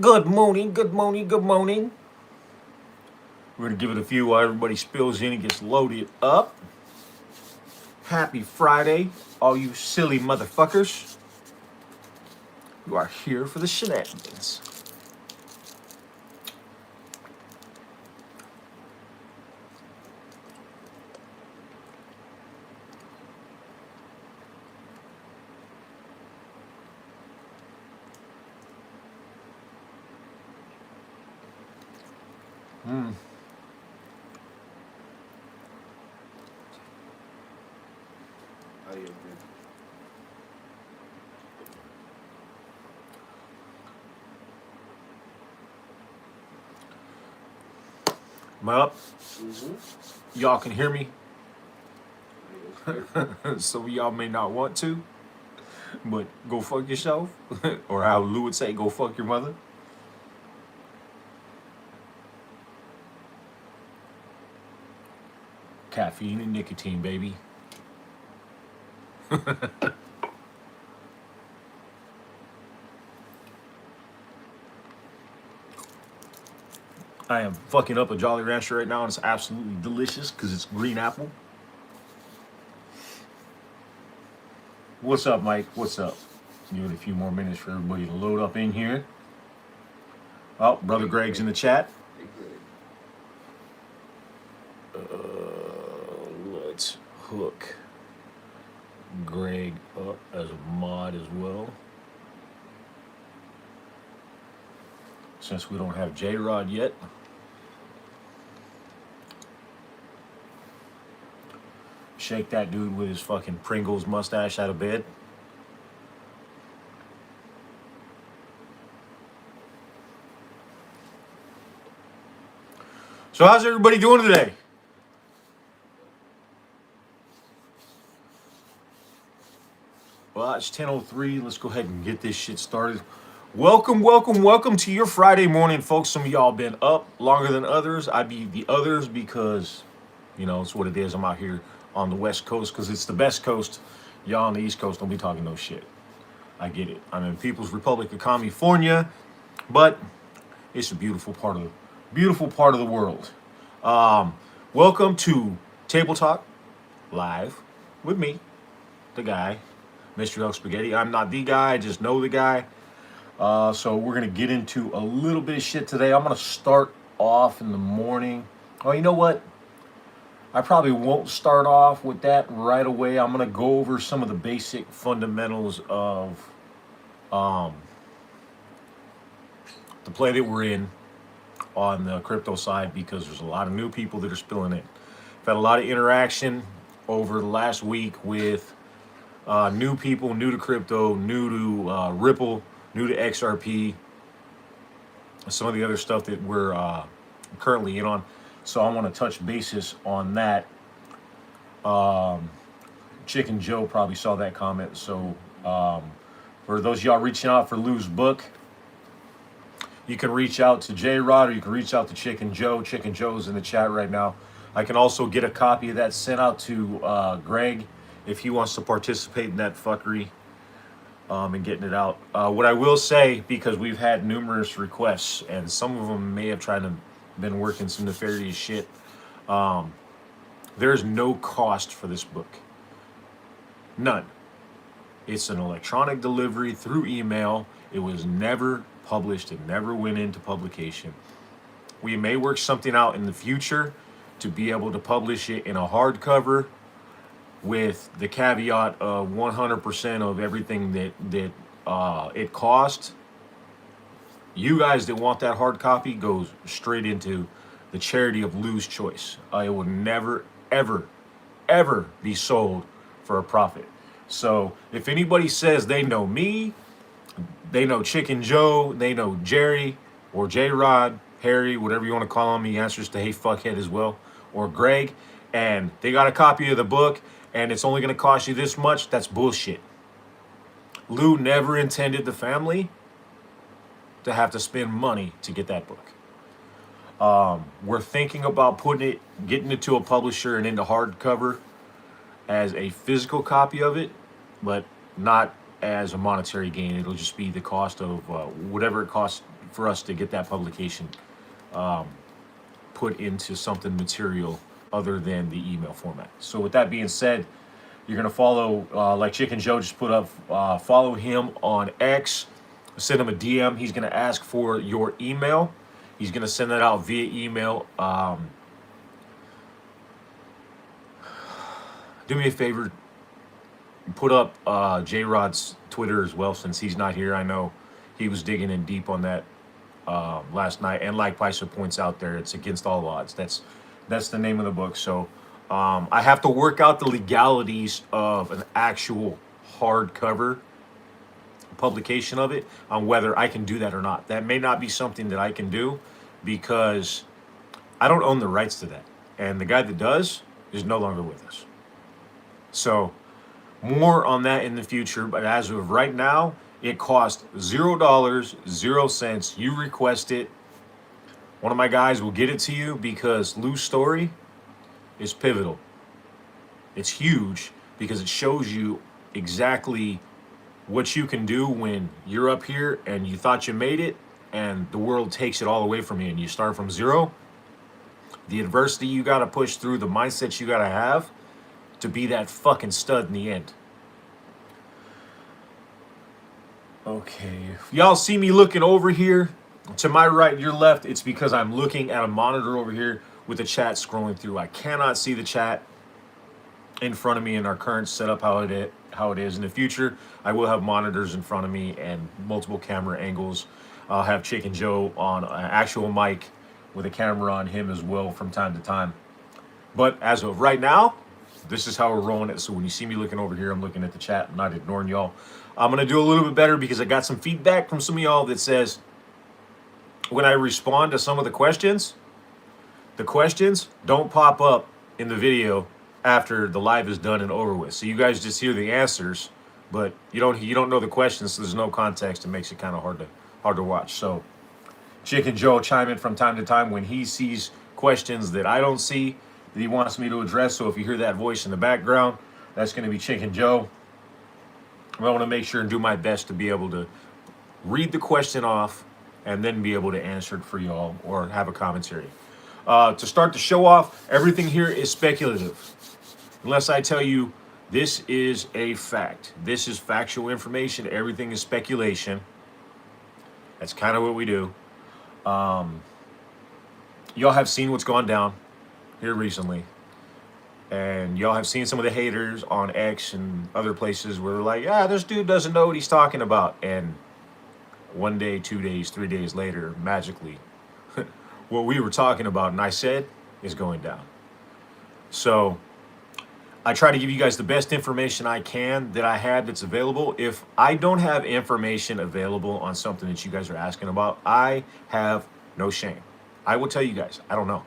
Good morning, good morning, good morning. We're gonna give it a few while everybody spills in and gets loaded up. Happy Friday, all you silly motherfuckers. You are here for the shenanigans. Mm. How you been? Am I up? Mm-hmm. Y'all can hear me. Yes, sir. Some of y'all may not want to, but go fuck yourself. Or how Lou would say, go fuck your mother. Caffeine and nicotine, baby. I am fucking up a Jolly Rancher right now, and it's absolutely delicious because it's green apple. What's up, Mike? What's up? Give it a few more minutes for everybody to load up in here. Oh, brother Hey, Greg's in Greg. the chat. Hey, Greg. Let's hook Greg up as a mod as well. Since we don't have J Rod yet. Shake that dude with his fucking Pringles mustache out of bed. So how's everybody doing today? Well, it's 10:03. Let's go ahead and get this shit started. Welcome, welcome, welcome to your Friday morning, folks. Some of y'all been up longer than others. I be the others because, it's what it is. I'm out here on the West Coast because it's the best coast. Y'all on the East Coast don't be talking no shit. I get it. I'm in People's Republic of California, but it's a beautiful part of the world. Welcome to Table Talk Live with me, the guy, Mr. Elk Spaghetti. I'm not the guy, I just know the guy. So we're gonna get into a little bit of shit today. I'm gonna start off in the morning. Oh, you know what? I probably won't start off with that right away. I'm gonna go over some of the basic fundamentals of the play that we're in on the crypto side because there's a lot of new people that are spilling in. I've had a lot of interaction over the last week with new people, new to crypto, new to Ripple, new to XRP, some of the other stuff that we're currently in on. So I want to touch basis on that. Chicken Joe probably saw that comment. So for those of y'all reaching out for Lou's book, you can reach out to J Rod or you can reach out to Chicken Joe. Chicken Joe's in the chat right now. I can also get a copy of that sent out to Greg if he wants to participate in that fuckery and getting it out. What I will say, because we've had numerous requests and some of them may have tried to been working some nefarious shit, there's no cost for this book. None. It's an electronic delivery through email. It was never published. It never went into publication. We may work something out in the future to be able to publish it in a hardcover with the caveat of 100% of everything that it cost. You guys that want that hard copy goes straight into the charity of Lou's choice. It will never, ever, ever be sold for a profit. So if anybody says they know me, they know Chicken Joe, they know Jerry or J Rod, Harry, whatever you want to call him, he answers to hey fuckhead as well, or Greg, and they got a copy of the book and it's only going to cost you this much, that's bullshit. Lou never intended the family to have to spend money to get that book. We're thinking about getting it to a publisher and into hardcover as a physical copy of it, but not as a monetary gain. It'll just be the cost of whatever it costs for us to get that publication put into something material other than the email format. So with that being said, you're going to follow, like Chicken Joe just put up, follow him on X, send him a DM. He's going to ask for your email. He's going to send that out via email. Do me a favor, put up J-Rod's Twitter as well, since he's not here. I know he was digging in deep on that last night. And like Paisa points out there, it's against all odds. That's the name of the book. So I have to work out the legalities of an actual hardcover publication of it on whether I can do that or not. That may not be something that I can do because I don't own the rights to that. And the guy that does is no longer with us. So more on that in the future. But as of right now, it costs $0, 0 cents. You request it. One of my guys will get it to you because Lou's story is pivotal. It's huge because it shows you exactly what you can do when you're up here and you thought you made it and the world takes it all away from you and you start from zero. The adversity you got to push through, the mindset you got to have to be that fucking stud in the end. Okay, if y'all see me looking over here to my right, your left, it's because I'm looking at a monitor over here with the chat scrolling through. I cannot see the chat in front of me in our current setup how it is. In the future, I will have monitors in front of me and multiple camera angles. I'll have Chicken Joe on an actual mic with a camera on him as well from time to time. But as of right now, this is how we're rolling it. So when you see me looking over here, I'm looking at the chat. I'm not ignoring y'all. I'm going to do a little bit better because I got some feedback from some of y'all that says when I respond to some of the questions don't pop up in the video after the live is done and over with. So you guys just hear the answers, but you don't know the questions, so there's no context. It makes it kind of hard to watch. So Chicken Joe chime in from time to time when he sees questions that I don't see that he wants me to address. So if you hear that voice in the background, that's going to be Chicken Joe. I want to make sure and do my best to be able to read the question off and then be able to answer it for y'all or have a commentary. To start the show off, everything here is speculative. Unless I tell you this is a fact. This is factual information. Everything is speculation. That's kind of what we do. Y'all have seen what's gone down here recently. And y'all have seen some of the haters on X and other places where they're like, this dude doesn't know what he's talking about. And 1 day, 2 days, 3 days later, magically, what we were talking about and I said is going down. So I try to give you guys the best information I can that I have that's available. If I don't have information available on something that you guys are asking about, I have no shame. I will tell you guys, I don't know.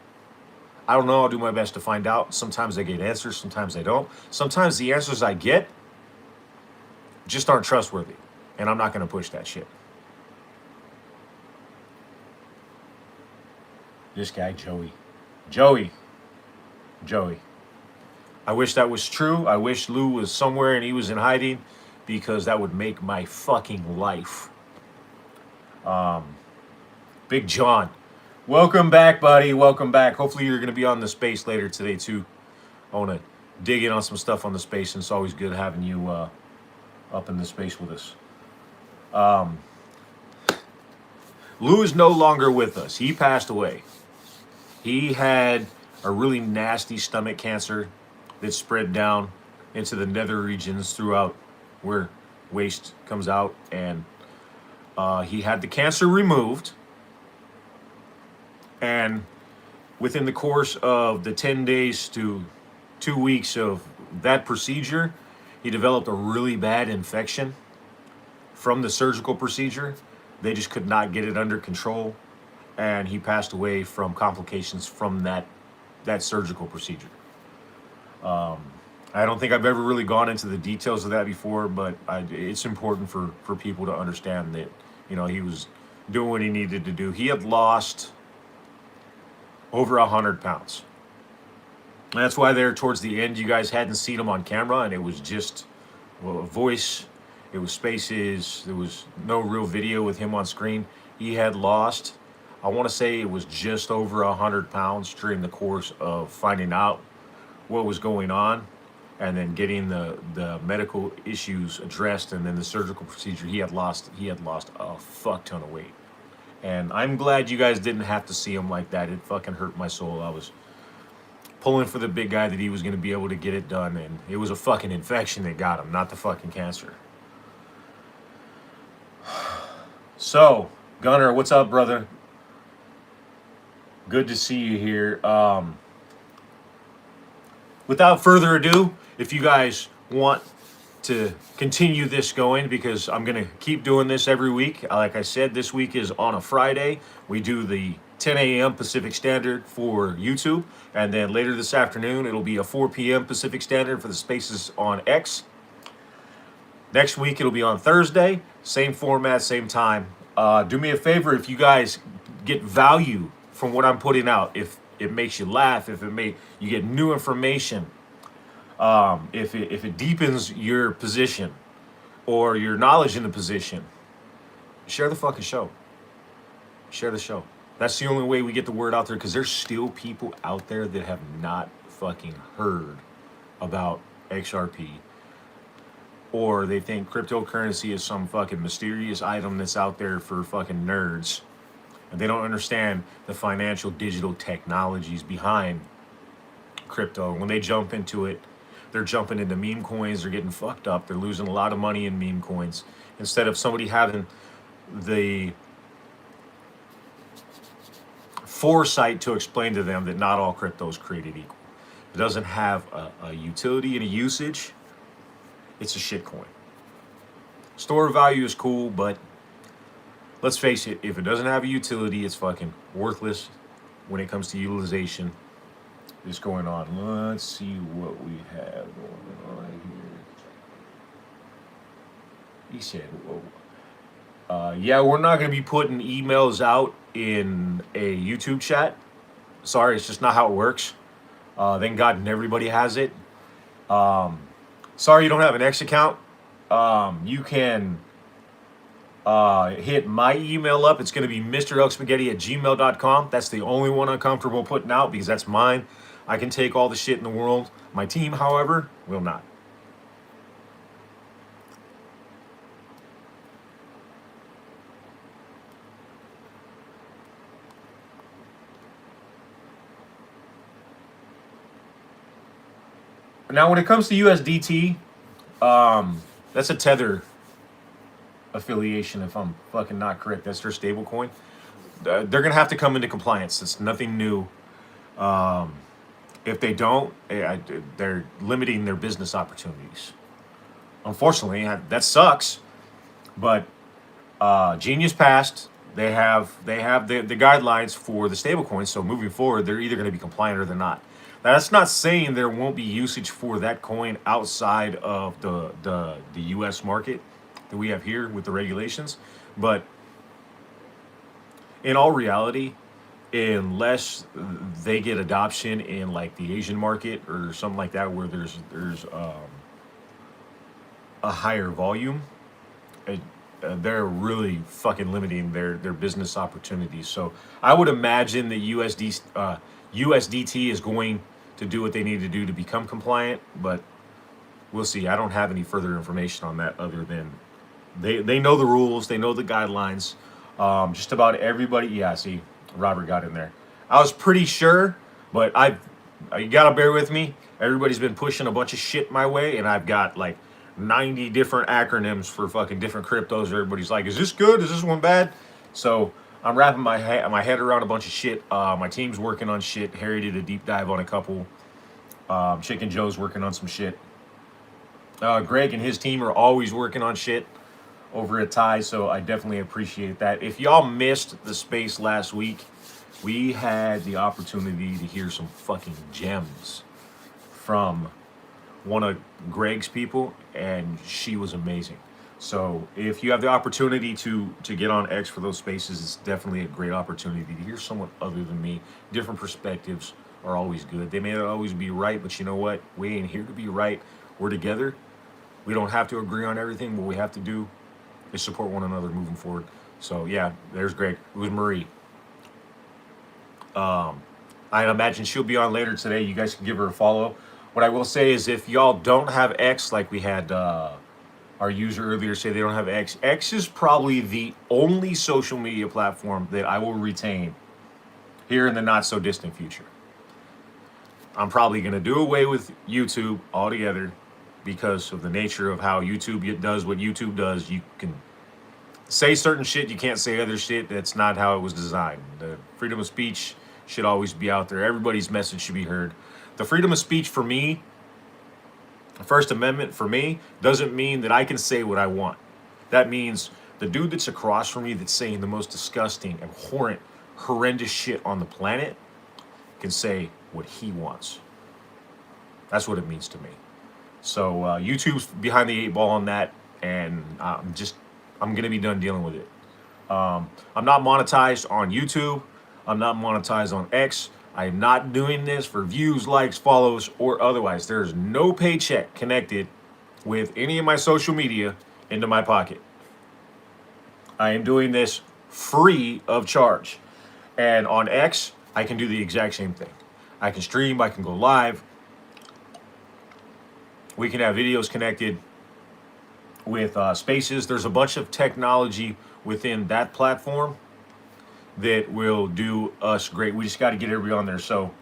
I'll do my best to find out. Sometimes I get answers, sometimes I don't. Sometimes the answers I get just aren't trustworthy. And I'm not going to push that shit. This guy, Joey. I wish that was true. I wish Lou was somewhere and he was in hiding because that would make my fucking life. Big John. Welcome back, buddy. Welcome back. Hopefully you're going to be on the space later today, too. I want to dig in on some stuff on the space, and it's always good having you up in the space with us. Lou is no longer with us. He passed away. He had a really nasty stomach cancer that spread down into the nether regions throughout where waste comes out, and he had the cancer removed. And within the course of the 10 days to 2 weeks of that procedure, he developed a really bad infection from the surgical procedure. They just could not get it under control. And he passed away from complications from that surgical procedure. I don't think I've ever really gone into the details of that before, but it's important for people to understand that, he was doing what he needed to do. He had lost over 100 pounds. And that's why there towards the end, you guys hadn't seen him on camera, and it was just a voice. It was spaces. There was no real video with him on screen. he had lost, I want to say it was just over 100 pounds during the course of finding out what was going on and then getting the medical issues addressed and then the surgical procedure. He had lost a fuck ton of weight. And I'm glad you guys didn't have to see him like that. It fucking hurt my soul. I was pulling for the big guy that he was going to be able to get it done, and it was a fucking infection that got him, not the fucking cancer. So, Gunner, what's up, brother? Good to see you here. Without further ado, if you guys want to continue this going, because I'm going to keep doing this every week. Like I said, this week is on a Friday. We do the 10 a.m. Pacific Standard for YouTube. And then later this afternoon, it'll be a 4 p.m. Pacific Standard for the spaces on X. Next week, it'll be on Thursday. Same format, same time. Do me a favor, if you guys get value from what I'm putting out, if it makes you laugh, if you get new information, if it deepens your position or your knowledge in the position, share the fucking show. Share the show. That's the only way we get the word out there, because there's still people out there that have not fucking heard about XRP, or they think cryptocurrency is some fucking mysterious item that's out there for fucking nerds, and they don't understand the financial digital technologies behind crypto. When they jump into it, they're jumping into meme coins. They're getting fucked up. They're losing a lot of money in meme coins, instead of somebody having the foresight to explain to them that not all crypto is created equal. If it doesn't have a utility and a usage, it's a shit coin. Store of value is cool, but let's face it, if it doesn't have a utility, it's fucking worthless when it comes to utilization. Is going on. Let's see what we have going on here. He said, whoa. Yeah, we're not going to be putting emails out in a YouTube chat. Sorry, it's just not how it works. Thank God everybody has it. Sorry you don't have an X account. You can hit my email up. It's going to be mrelkspaghetti@gmail.com. That's the only one I'm comfortable putting out, because that's mine. I can take all the shit in the world. My team, however, will not. Now, when it comes to USDT, that's a Tether affiliation, if I'm fucking not correct. That's their stablecoin. They're going to have to come into compliance. It's nothing new. If they don't, they're limiting their business opportunities. Unfortunately, that sucks. But Genius passed. They have the guidelines for the stablecoins. So moving forward, they're either going to be compliant or they're not. Now, that's not saying there won't be usage for that coin outside of the U.S. market that we have here with the regulations. But in all reality, unless they get adoption in like the Asian market or something like that, where there's a higher volume, they're really fucking limiting their business opportunities. So I would imagine that USDT is going to do what they need to do to become compliant, but we'll see. I don't have any further information on that other than they know the rules, they know the guidelines. Just about everybody. Yeah, see, Robert got in there. I was pretty sure, but you gotta bear with me. Everybody's been pushing a bunch of shit my way, and I've got like 90 different acronyms for fucking different cryptos. Everybody's like, is this good? Is this one bad? So I'm wrapping my head around a bunch of shit. My team's working on shit. Harry did a deep dive on a couple. Chicken Joe's working on some shit. Greg and his team are always working on shit over at Ty, so I definitely appreciate that. If y'all missed the space last week, we had the opportunity to hear some fucking gems from one of Greg's people, and she was amazing. So if you have the opportunity to get on X for those spaces, it's definitely a great opportunity to hear someone other than me. Different perspectives are always good. They may not always be right, but you know what? We ain't here to be right. We're together. We don't have to agree on everything. What we have to do is support one another moving forward. So yeah, there's Greg. It was Marie. I imagine she'll be on later today. You guys can give her a follow. What I will say is, if y'all don't have X, like we had our user earlier say they don't have X, X is probably the only social media platform that I will retain here in the not so distant future. I'm probably going to do away with YouTube altogether because of the nature of how YouTube does what YouTube does. You can say certain shit, you can't say other shit. That's not how it was designed. The freedom of speech should always be out there. Everybody's message should be heard. The freedom of speech for me, the First Amendment for me, doesn't mean that I can say what I want. That means the dude that's across from me that's saying the most disgusting, abhorrent, horrendous shit on the planet can say what he wants. That's what it means to me. So YouTube's behind the eight ball on that, and I'm gonna be done dealing with it. I'm not monetized on YouTube. I'm not monetized on X. I'm not doing this for views, likes, follows, or otherwise. There's no paycheck connected with any of my social media into my pocket. I am doing this free of charge. And on X, I can do the exact same thing. I can stream, I can go live. We can have videos connected with spaces. There's a bunch of technology within that platform that will do us great. We just got to get everybody on there. So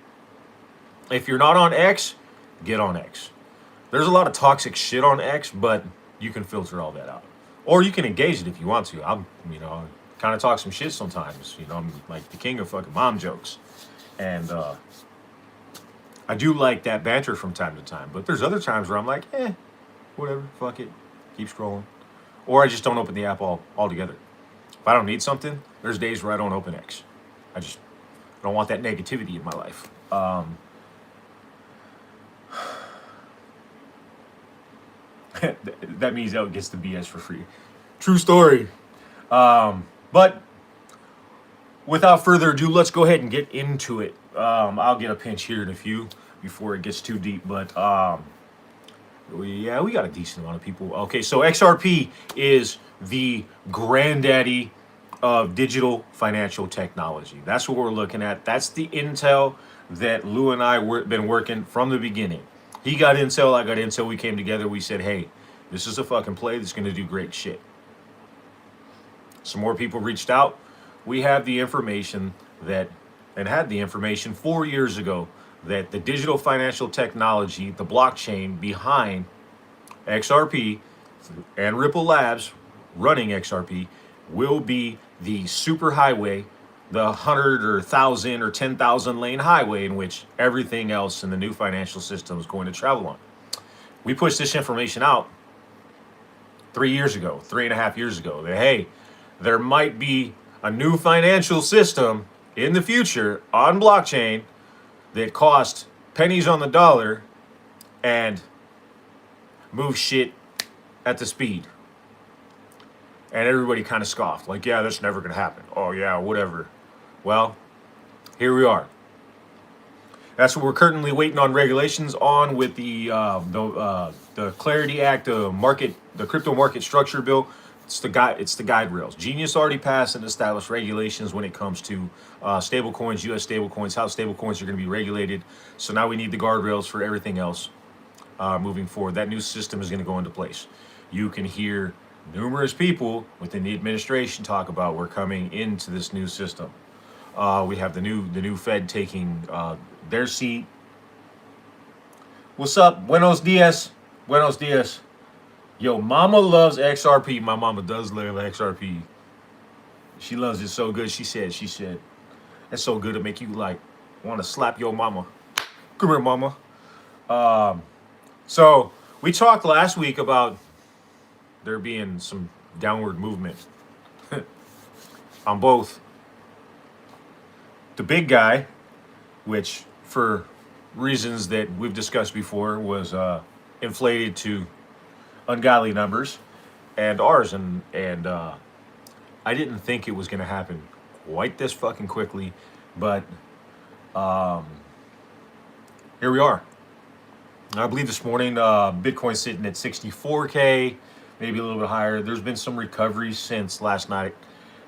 if you're not on X, get on X. There's a lot of toxic shit on X, but you can filter all that out. Or you can engage it if you want to. Kind of talk some shit sometimes. I'm like the king of fucking mom jokes. And I do like that banter from time to time. But there's other times where I'm like, whatever, fuck it. Keep scrolling. Or I just don't open the app altogether. If I don't need something, there's days where I don't open X. I don't want that negativity in my life. That means Elle gets the BS for free. True story. But without further ado, let's go ahead and get into it. I'll get a pinch here in a few before it gets too deep. But we got a decent amount of people. Okay, so XRP is the granddaddy of digital financial technology. That's what we're looking at. That's the intel that Lou and I been working from the beginning. He got intel, I got intel. We came together. We said, hey, this is a fucking play that's going to do great shit. Some more people reached out. We have the information had the information 4 years ago that the digital financial technology, the blockchain behind XRP and Ripple Labs running XRP will be the super highway, the 100 or 1,000 or 10,000 lane highway in which everything else in the new financial system is going to travel on. We pushed this information out 3 years ago, 3.5 years ago, that hey, there might be a new financial system in the future on blockchain that cost pennies on the dollar and move shit at the speed. And everybody kind of scoffed, like, yeah, that's never going to happen. Oh, yeah, whatever. Well, here we are. That's what we're currently waiting on regulations on with the Clarity Act, the crypto market structure bill. It's the guide rails. Genius already passed and established regulations when it comes to stablecoins, U.S. stablecoins, how stablecoins are going to be regulated. So now we need the guardrails for everything else moving forward. That new system is going to go into place. You can hear numerous people within the administration talk about we're coming into this new system. We have the new Fed taking their seat. What's up? Buenos dias. Buenos dias. Yo, mama loves XRP. My mama does love XRP. She loves it so good. She said, it's so good to make you like want to slap your mama. Come here, mama. So we talked last week about there being some downward movement on both the big guy, which for reasons that we've discussed before was inflated to ungodly numbers, and ours, and I didn't think it was going to happen quite this fucking quickly, but here we are. I believe this morning Bitcoin's sitting at 64K, maybe a little bit higher. There's been some recovery since last night.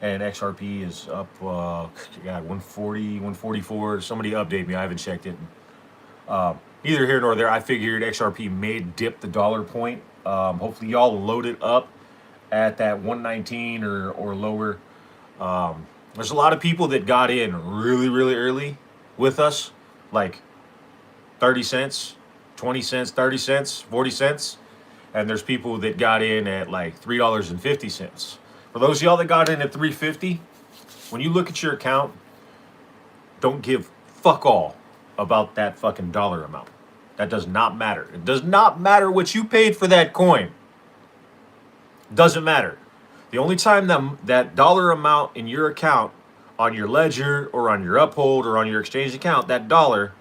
and XRP is up, God, 140, 144. Somebody update me. I haven't checked it. Neither here nor there. I figured XRP may dip the dollar point. Hopefully, y'all load it up at that 119 or lower. There's a lot of people that got in really, really early with us, like 30 cents, 20 cents, 30 cents, 40 cents. And there's people that got in at like $3.50. For those of y'all that got in at $3.50, when you look at your account, don't give fuck all about that fucking dollar amount. That does not matter. It does not matter what you paid for that coin. Doesn't matter. The only time that dollar amount in your account, on your ledger or on your uphold or on your exchange account, that dollar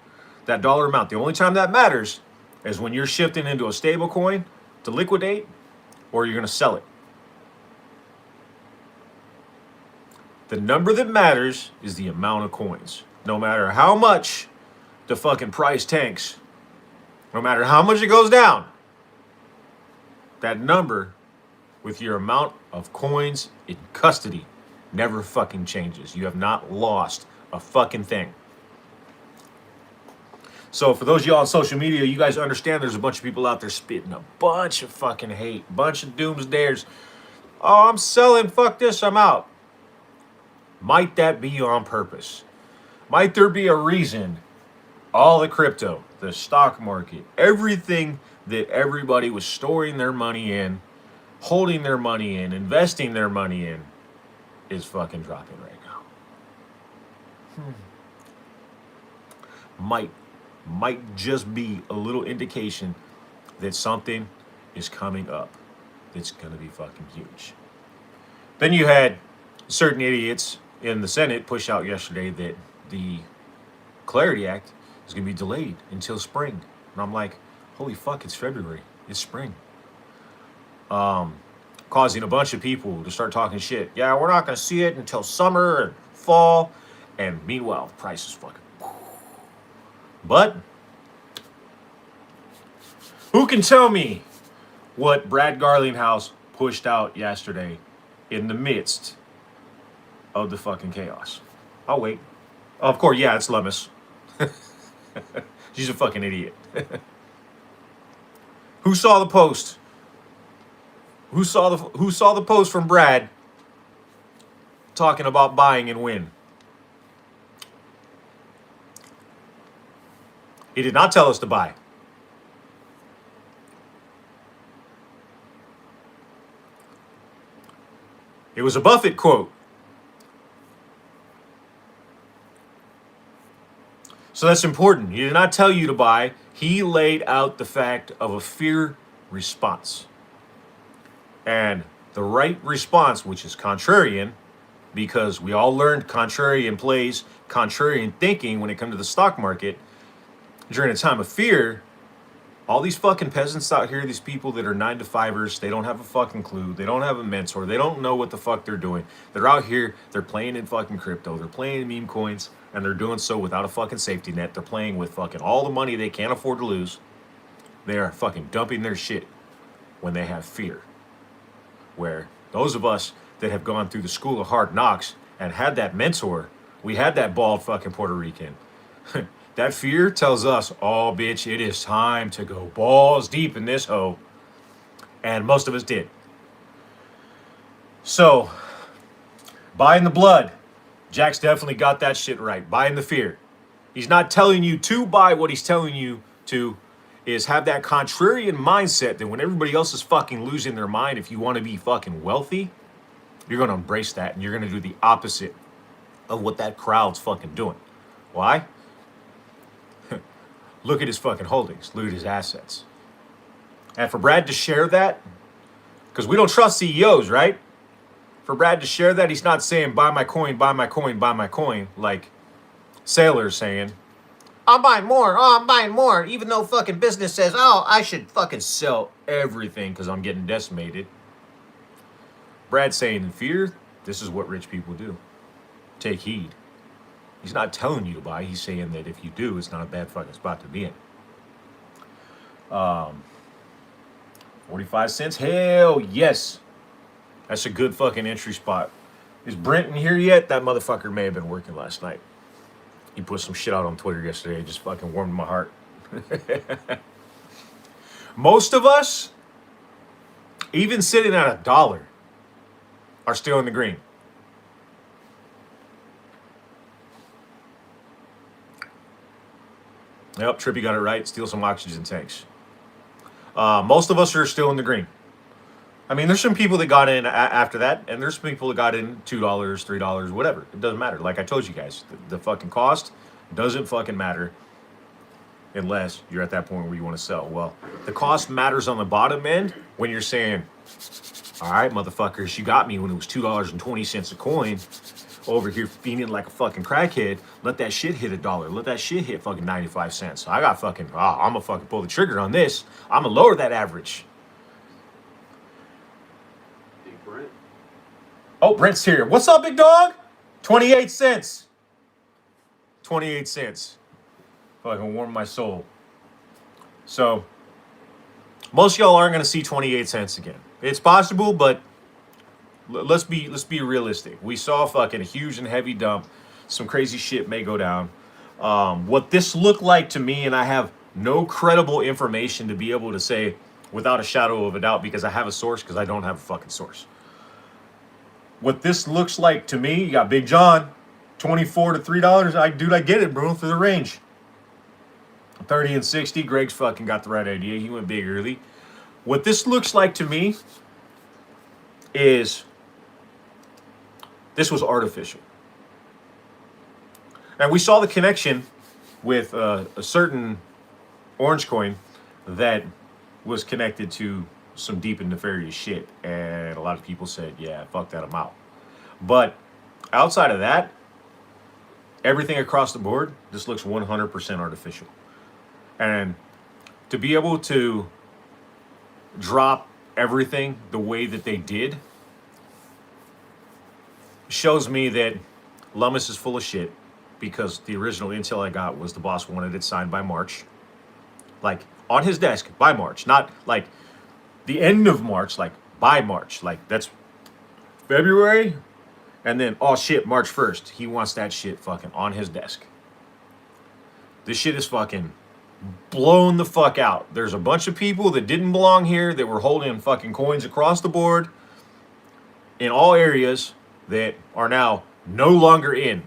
amount, the only time that matters is when you're shifting into a stable coin to liquidate or you're going to sell it. The number that matters is the amount of coins. No matter how much the fucking price tanks, no matter how much it goes down, that number with your amount of coins in custody never fucking changes. You have not lost a fucking thing. So for those of y'all on social media, you guys understand there's a bunch of people out there spitting a bunch of fucking hate, bunch of doomsdayers. Oh, I'm selling, fuck this, I'm out. Might that be on purpose? Might there be a reason all the crypto, the stock market, everything that everybody was storing their money in, holding their money in, investing their money in, is fucking dropping right now? Might just be a little indication that something is coming up that's going to be fucking huge. Then you had certain idiots in the Senate push out yesterday that the Clarity Act is going to be delayed until spring. And I'm like, holy fuck, it's February. It's spring. Causing a bunch of people to start talking shit. Yeah, we're not going to see it until summer and fall. And meanwhile, price is fucking... But who can tell me what Brad Garlinghouse pushed out yesterday in the midst of the fucking chaos? I'll wait. Of course, yeah, it's Lemus. She's a fucking idiot. Who saw the post? Who saw the post from Brad talking about buying and win? He did not tell us to buy. It was a Buffett quote. So that's important. He did not tell you to buy. He laid out the fact of a fear response. And the right response, which is contrarian, because we all learned contrarian plays, contrarian thinking when it comes to the stock market. During a time of fear, all these fucking peasants out here, these people that are 9-to-5ers, they don't have a fucking clue. They don't have a mentor. They don't know what the fuck they're doing. They're out here, they're playing in fucking crypto. They're playing in meme coins, and they're doing so without a fucking safety net. They're playing with fucking all the money they can't afford to lose. They are fucking dumping their shit when they have fear. Where those of us that have gone through the school of hard knocks and had that mentor, we had that bald fucking Puerto Rican. That fear tells us, oh, bitch, it is time to go balls deep in this hoe. And most of us did. So, buying the blood. Jack's definitely got that shit right. Buying the fear. He's not telling you to buy. What he's telling you to is have that contrarian mindset that when everybody else is fucking losing their mind, if you want to be fucking wealthy, you're going to embrace that. And you're going to do the opposite of what that crowd's fucking doing. Why? Look at his fucking holdings. Look at his assets. And for Brad to share that, because we don't trust CEOs, right? For Brad to share that, he's not saying, buy my coin, buy my coin, buy my coin, like Sailor's saying, I'm buying more, oh, I'm buying more, even though fucking business says, oh, I should fucking sell everything because I'm getting decimated. Brad's saying, in fear, this is what rich people do. Take heed. He's not telling you to buy. He's saying that if you do, it's not a bad fucking spot to be in. 45 cents? Hell yes. That's a good fucking entry spot. Is Brent in here yet? That motherfucker may have been working last night. He put some shit out on Twitter yesterday. It just fucking warmed my heart. Most of us, even sitting at $1, are still in the green. Yep, Trippy got it right. Steal some oxygen tanks. Most of us are still in the green. I mean, there's some people that got in after that, and there's people that got in $2, $3, whatever. It doesn't matter. Like I told you guys, the fucking cost doesn't fucking matter unless you're at that point where you want to sell. Well, the cost matters on the bottom end when you're saying, all right, motherfuckers, you got me when it was $2.20 a coin. Over here fiending like a fucking crackhead. Let that shit hit $1. Let that shit hit fucking 95 cents. I got fucking, I'm gonna fucking pull the trigger on this. I'm gonna lower that average. Hey, Brent. Oh, Brent's here. What's up, big dog? 28 cents. 28 cents. Fucking warm my soul. So, most of y'all aren't gonna see 28 cents again. It's possible, but let's be realistic. We saw fucking a huge and heavy dump. Some crazy shit may go down. What this looked like to me, and I have no credible information to be able to say without a shadow of a doubt because I have a source, because I don't have a fucking source. What this looks like to me, you got Big John, $24 to $3. I get it, bro, through the range. 30 and 60. Greg's fucking got the right idea. He went big early. What this looks like to me is this was artificial. And we saw the connection with a certain orange coin that was connected to some deep and nefarious shit. And a lot of people said, yeah, fuck that, I'm out. But outside of that, everything across the board, this looks 100% artificial. And to be able to drop everything the way that they did shows me that Lummis is full of shit, because the original intel I got was the boss wanted it signed by March. Like, on his desk, by March. Not, like, the end of March, like, by March. Like, that's February, and then, oh shit, March 1st. He wants that shit fucking on his desk. This shit is fucking blown the fuck out. There's a bunch of people that didn't belong here that were holding fucking coins across the board in all areas that are now no longer in.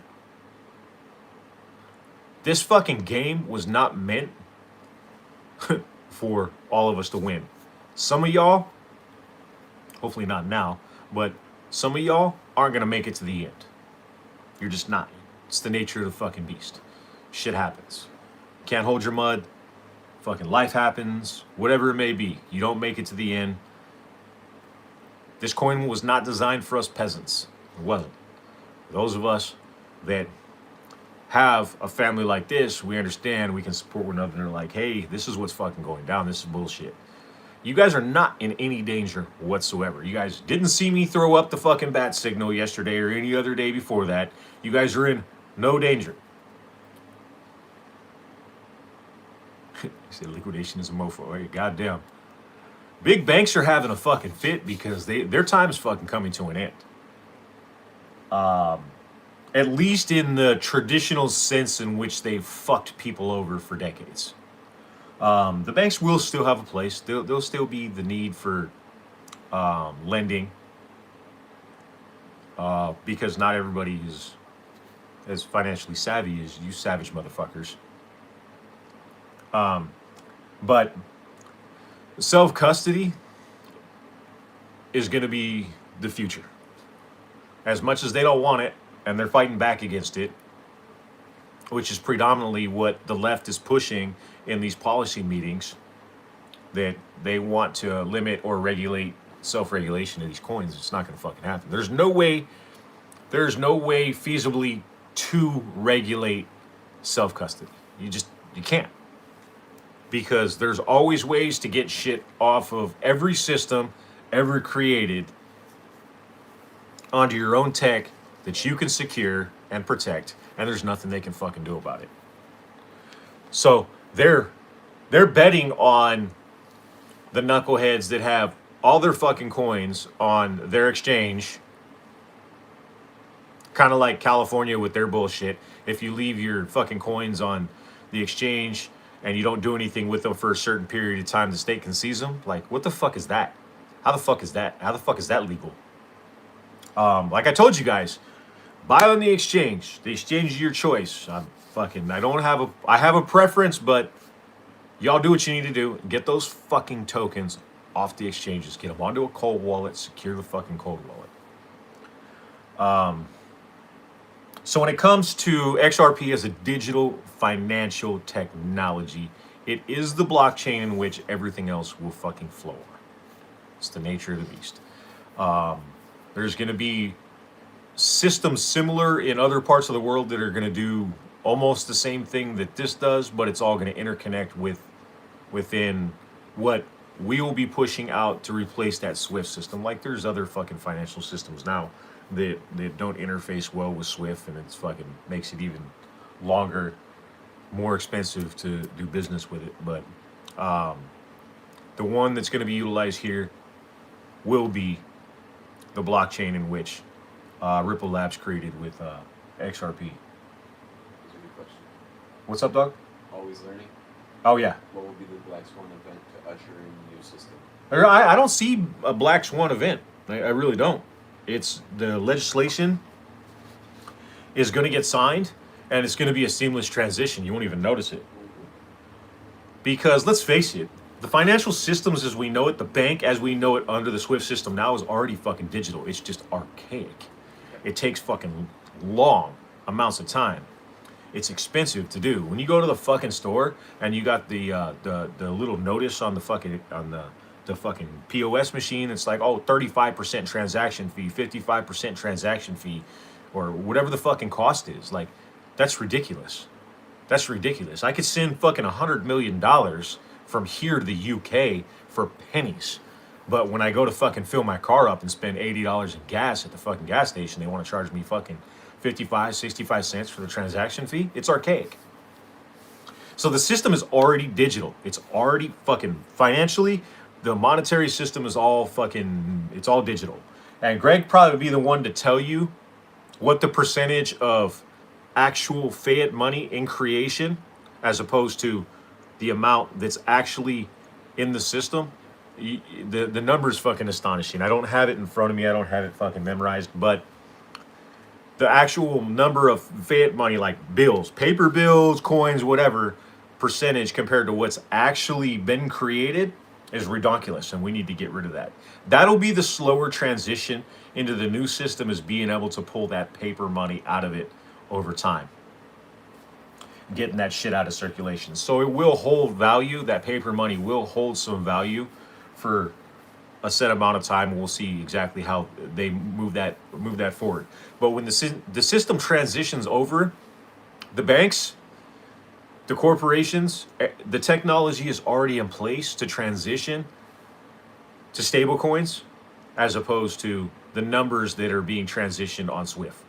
This fucking game was not meant for all of us to win. Some of y'all, hopefully not now, but some of y'all aren't going to make it to the end. You're just not. It's the nature of the fucking beast. Shit happens. Can't hold your mud. Fucking life happens. Whatever it may be. You don't make it to the end. This coin was not designed for us peasants. It wasn't. For those of us that have a family like this, we understand, we can support one another, and like, hey, this is what's fucking going down. This is bullshit. You guys are not in any danger whatsoever. You guys didn't see me throw up the fucking bat signal yesterday or any other day before that. You guys are in no danger. He said liquidation is a mofo. Hey, goddamn. Big banks are having a fucking fit because their time is fucking coming to an end. At least in the traditional sense in which they've fucked people over for decades. The banks will still have a place. There'll still be the need for lending because not everybody is as financially savvy as you savage motherfuckers. But self-custody is going to be the future. As much as they don't want it, and they're fighting back against it, which is predominantly what the left is pushing in these policy meetings, that they want to limit or regulate self-regulation of these coins. It's not going to fucking happen. There's no way feasibly to regulate self-custody. You can't. Because there's always ways to get shit off of every system ever created onto your own tech that you can secure and protect, and there's nothing they can fucking do about it. So they're betting on the knuckleheads that have all their fucking coins on their exchange Kind of like California with their bullshit. If you leave your fucking coins on the exchange and you don't do anything with them for a certain period of time, the state can seize them. Like, what the fuck is that? How the fuck is that? How the fuck is that legal? Like I told you guys, buy on the exchange. The exchange is your choice. I have a preference, but y'all do what you need to do. Get those fucking tokens off the exchanges. Get them onto a cold wallet. Secure the fucking cold wallet. So when it comes to XRP as a digital financial technology, it is the blockchain in which everything else will fucking flow on. It's the nature of the beast. There's going to be systems similar in other parts of the world that are going to do almost the same thing that this does, but it's all going to interconnect within what we will be pushing out to replace that SWIFT system. Like there's other fucking financial systems now that don't interface well with SWIFT, and it's fucking makes it even longer, more expensive to do business with it. But the one that's going to be utilized here will be the blockchain in which Ripple Labs created with XRP. That's a good question. What's up, dog? Always learning. Oh yeah. What will be the Black Swan event to usher in the new system? I don't see a Black Swan event. I really don't. It's the legislation is going to get signed, and it's going to be a seamless transition. You won't even notice it. Because let's face it, the financial systems as we know it, the bank as we know it under the SWIFT system now is already fucking digital. It's just archaic. It takes fucking long amounts of time. It's expensive to do. When you go to the fucking store and you got the little notice on the fucking POS machine, it's like, oh, 35% transaction fee, 55% transaction fee, or whatever the fucking cost is. Like, that's ridiculous. That's ridiculous. I could send fucking $100 million from here to the UK for pennies. But when I go to fucking fill my car up and spend $80 in gas at the fucking gas station, they want to charge me fucking 55, 65 cents for the transaction fee. It's archaic. So the system is already digital. It's already fucking financially, the monetary system is all fucking, it's all digital. And Greg probably would be the one to tell you what the percentage of actual fiat money in creation as opposed to the amount that's actually in the system. The number is fucking astonishing. I don't have it in front of me. I don't have it fucking memorized, but the actual number of fiat money, like bills, paper bills, coins, whatever, percentage compared to what's actually been created is ridiculous, and we need to get rid of that. That'll be the slower transition into the new system, is being able to pull that paper money out of it over time, getting that shit out of circulation. So it will hold value. That paper money will hold some value for a set amount of time. We'll see exactly how they move that forward. But when the system transitions over, the banks, the corporations, the technology is already in place to transition to stablecoins, as opposed to the numbers that are being transitioned on SWIFT.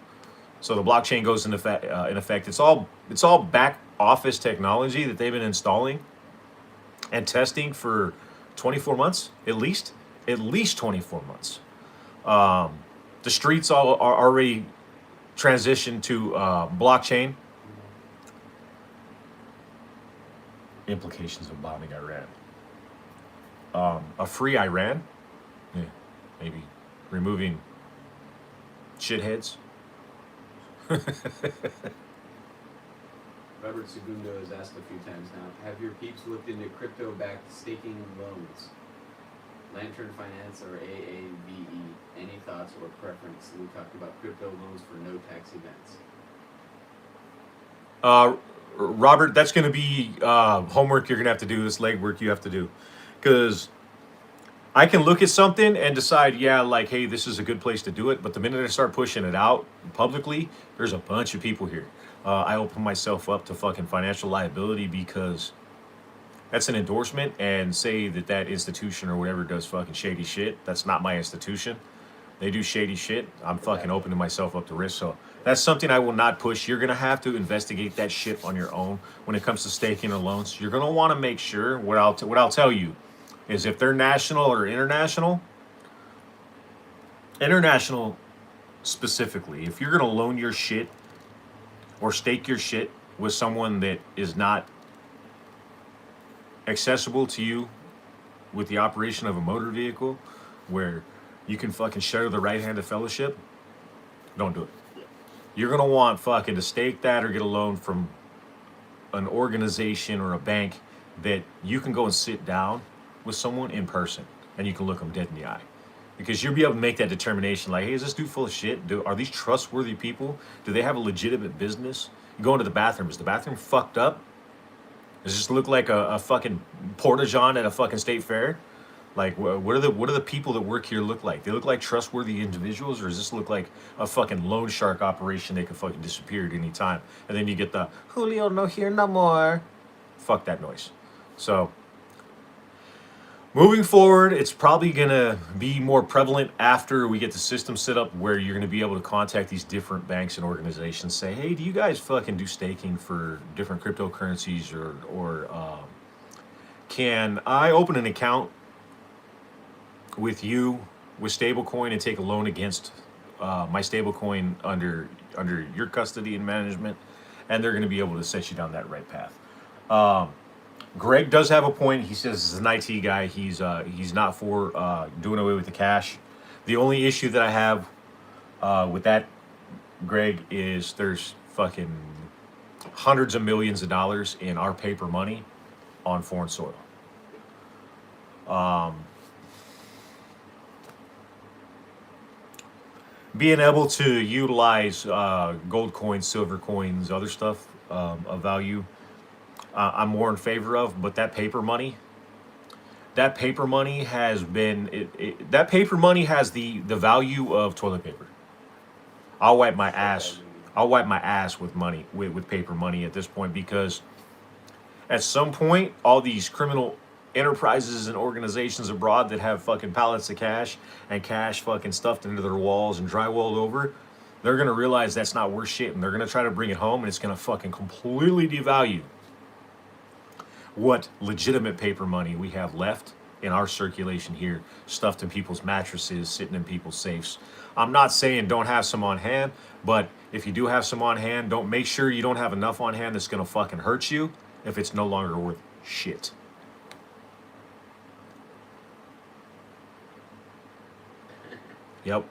So the blockchain goes into effect. It's all back office technology that they've been installing and testing for 24 months, at least 24 months. The streets all are already transitioned to blockchain. Implications of bombing Iran. A free Iran? Yeah, maybe. Removing shitheads. Robert Segundo has asked a few times now, have your peeps looked into crypto-backed staking loans? Lantern Finance or AAVE? Any thoughts or preference? We talked about crypto loans for no tax events. Robert, that's going to be homework you're going to have to do, this legwork you have to do. Because I can look at something and decide, yeah, like, hey, this is a good place to do it. But the minute I start pushing it out publicly, there's a bunch of people here. I open myself up to fucking financial liability because that's an endorsement, and say that institution or whatever does fucking shady shit. That's not my institution. They do shady shit. I'm fucking opening myself up to risk. So that's something I will not push. You're going to have to investigate that shit on your own when it comes to staking or loans. You're going to want to make sure, what I'll tell you is, if they're national or international specifically. If you're going to loan your shit or stake your shit with someone that is not accessible to you with the operation of a motor vehicle, where you can fucking share the right hand of fellowship, don't do it. You're going to want fucking to stake that or get a loan from an organization or a bank that you can go and sit down with someone in person and you can look them dead in the eye. Because you'll be able to make that determination like, hey, is this dude full of shit? Are these trustworthy people? Do they have a legitimate business? You go into the bathroom. Is the bathroom fucked up? Does this look like a fucking porta-john at a fucking state fair? Like, what are the people that work here look like? They look like trustworthy individuals, or does this look like a fucking loan shark operation? They could fucking disappear at any time. And then you get the, Julio no here no more. Fuck that noise. So, moving forward, it's probably going to be more prevalent after we get the system set up where you're going to be able to contact these different banks and organizations, say, hey, do you guys fucking do staking for different cryptocurrencies, or can I open an account with you with stablecoin and take a loan against my stablecoin under your custody and management? And they're going to be able to set you down that right path. Greg does have a point. He says, as an IT guy, he's not for doing away with the cash. The only issue that I have with that, Greg, is there's fucking hundreds of millions of dollars in our paper money on foreign soil. Being able to utilize gold coins, silver coins, other stuff of value, I'm more in favor of. But that paper money has been that paper money has the value of toilet paper. I'll wipe my ass with money, with paper money at this point, because at some point all these criminal enterprises and organizations abroad that have fucking pallets of cash and cash fucking stuffed into their walls and drywalled over, they're going to realize that's not worth shit, and they're going to try to bring it home, and it's going to fucking completely devalue what legitimate paper money we have left in our circulation here, stuffed in people's mattresses, sitting in people's safes. I'm not saying don't have some on hand, but if you do have some on hand, don't make sure you don't have enough on hand that's going to fucking hurt you if it's no longer worth shit. Yep.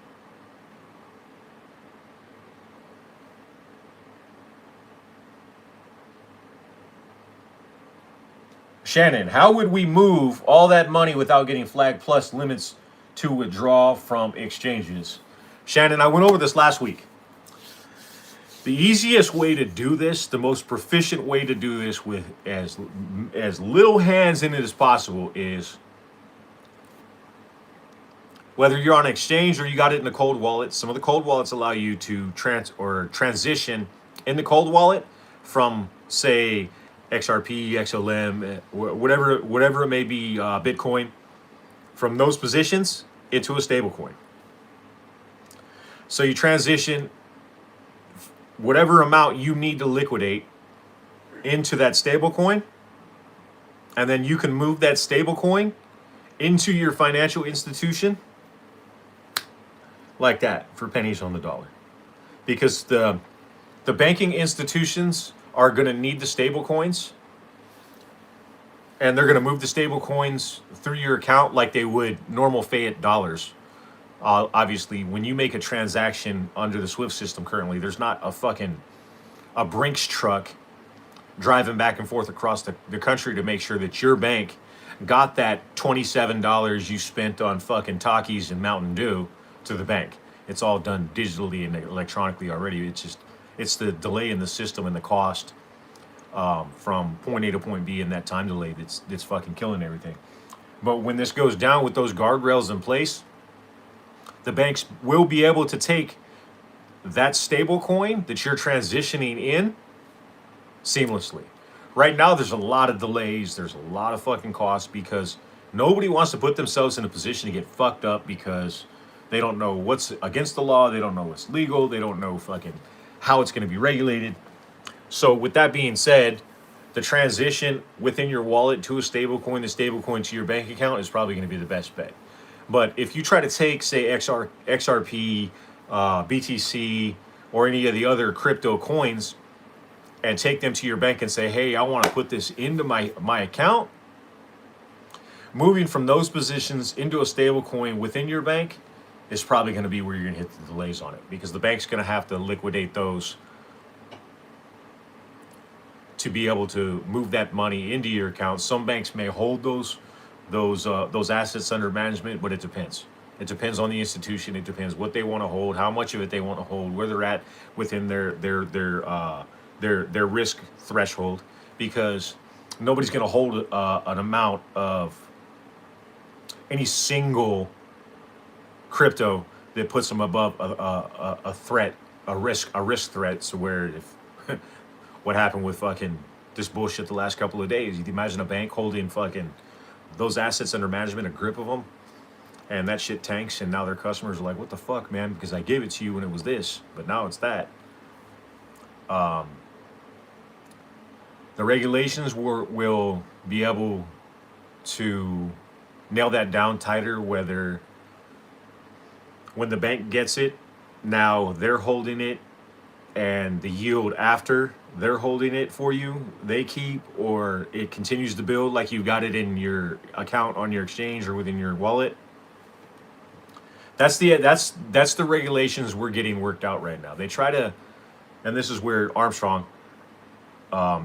Shannon, how would we move all that money without getting flagged, plus limits to withdraw from exchanges? Shannon, I went over this last week. The easiest way to do this, the most proficient way to do this with as little hands in it as possible, is whether you're on exchange or you got it in a cold wallet. Some of the cold wallets allow you to transition in the cold wallet from, say, XRP, XLM, whatever it may be, Bitcoin, from those positions into a stablecoin. So you transition whatever amount you need to liquidate into that stablecoin, and then you can move that stablecoin into your financial institution like that for pennies on the dollar. Because the banking institutions are going to need the stable coins, and they're going to move the stable coins through your account like they would normal fiat dollars. Obviously, when you make a transaction under the SWIFT system currently, there's not a Brinks truck driving back and forth across the country to make sure that your bank got that $27 you spent on fucking Takis and Mountain Dew to the bank. It's all done digitally and electronically already. It's the delay in the system and the cost from point A to point B and that time delay that's fucking killing everything. But when this goes down with those guardrails in place, the banks will be able to take that stable coin that you're transitioning in seamlessly. Right now, there's a lot of delays. There's a lot of fucking costs because nobody wants to put themselves in a position to get fucked up because they don't know what's against the law. They don't know what's legal. They don't know fucking how it's going to be regulated. So with that being said, the transition within your wallet to a stablecoin, the stablecoin to your bank account is probably going to be the best bet. But if you try to take, say, XRP, BTC, or any of the other crypto coins, and take them to your bank and say, hey, I want to put this into my account. Moving from those positions into a stable coin within your bank is probably going to be where you're going to hit the delays on it, because the bank's going to have to liquidate those to be able to move that money into your account. Some banks may hold those assets under management, but it depends. It depends on the institution. It depends what they want to hold, how much of it they want to hold, where they're at within their risk threshold, because nobody's going to hold an amount of any single crypto that puts them above a threat, a risk threat. So where if what happened with fucking this bullshit the last couple of days, you can imagine a bank holding fucking those assets under management, a grip of them, and that shit tanks, and now their customers are like, what the fuck, man, because I gave it to you when it was this, but now it's that. The regulations will be able to nail that down tighter, whether when the bank gets it, now they're holding it, and the yield after they're holding it for you, they keep, or it continues to build like you got it in your account on your exchange or within your wallet. That's the regulations we're getting worked out right now. They try to, and this is where Armstrong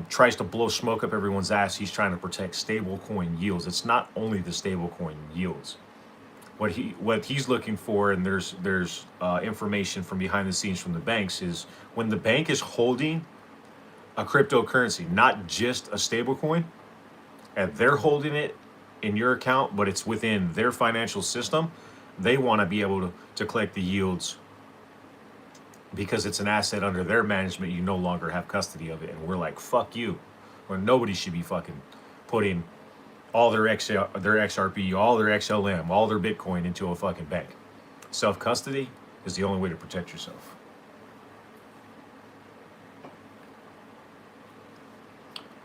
tries to blow smoke up everyone's ass. He's trying to protect stablecoin yields. It's not only the stablecoin yields. What he's looking for, and there's information from behind the scenes from the banks, is when the bank is holding a cryptocurrency, not just a stablecoin, and they're holding it in your account, but it's within their financial system, they want to be able to collect the yields, because it's an asset under their management. You no longer have custody of it, and we're like, fuck you, or nobody should be fucking putting all their XRP, all their XLM, all their Bitcoin into a fucking bank. Self-custody is the only way to protect yourself.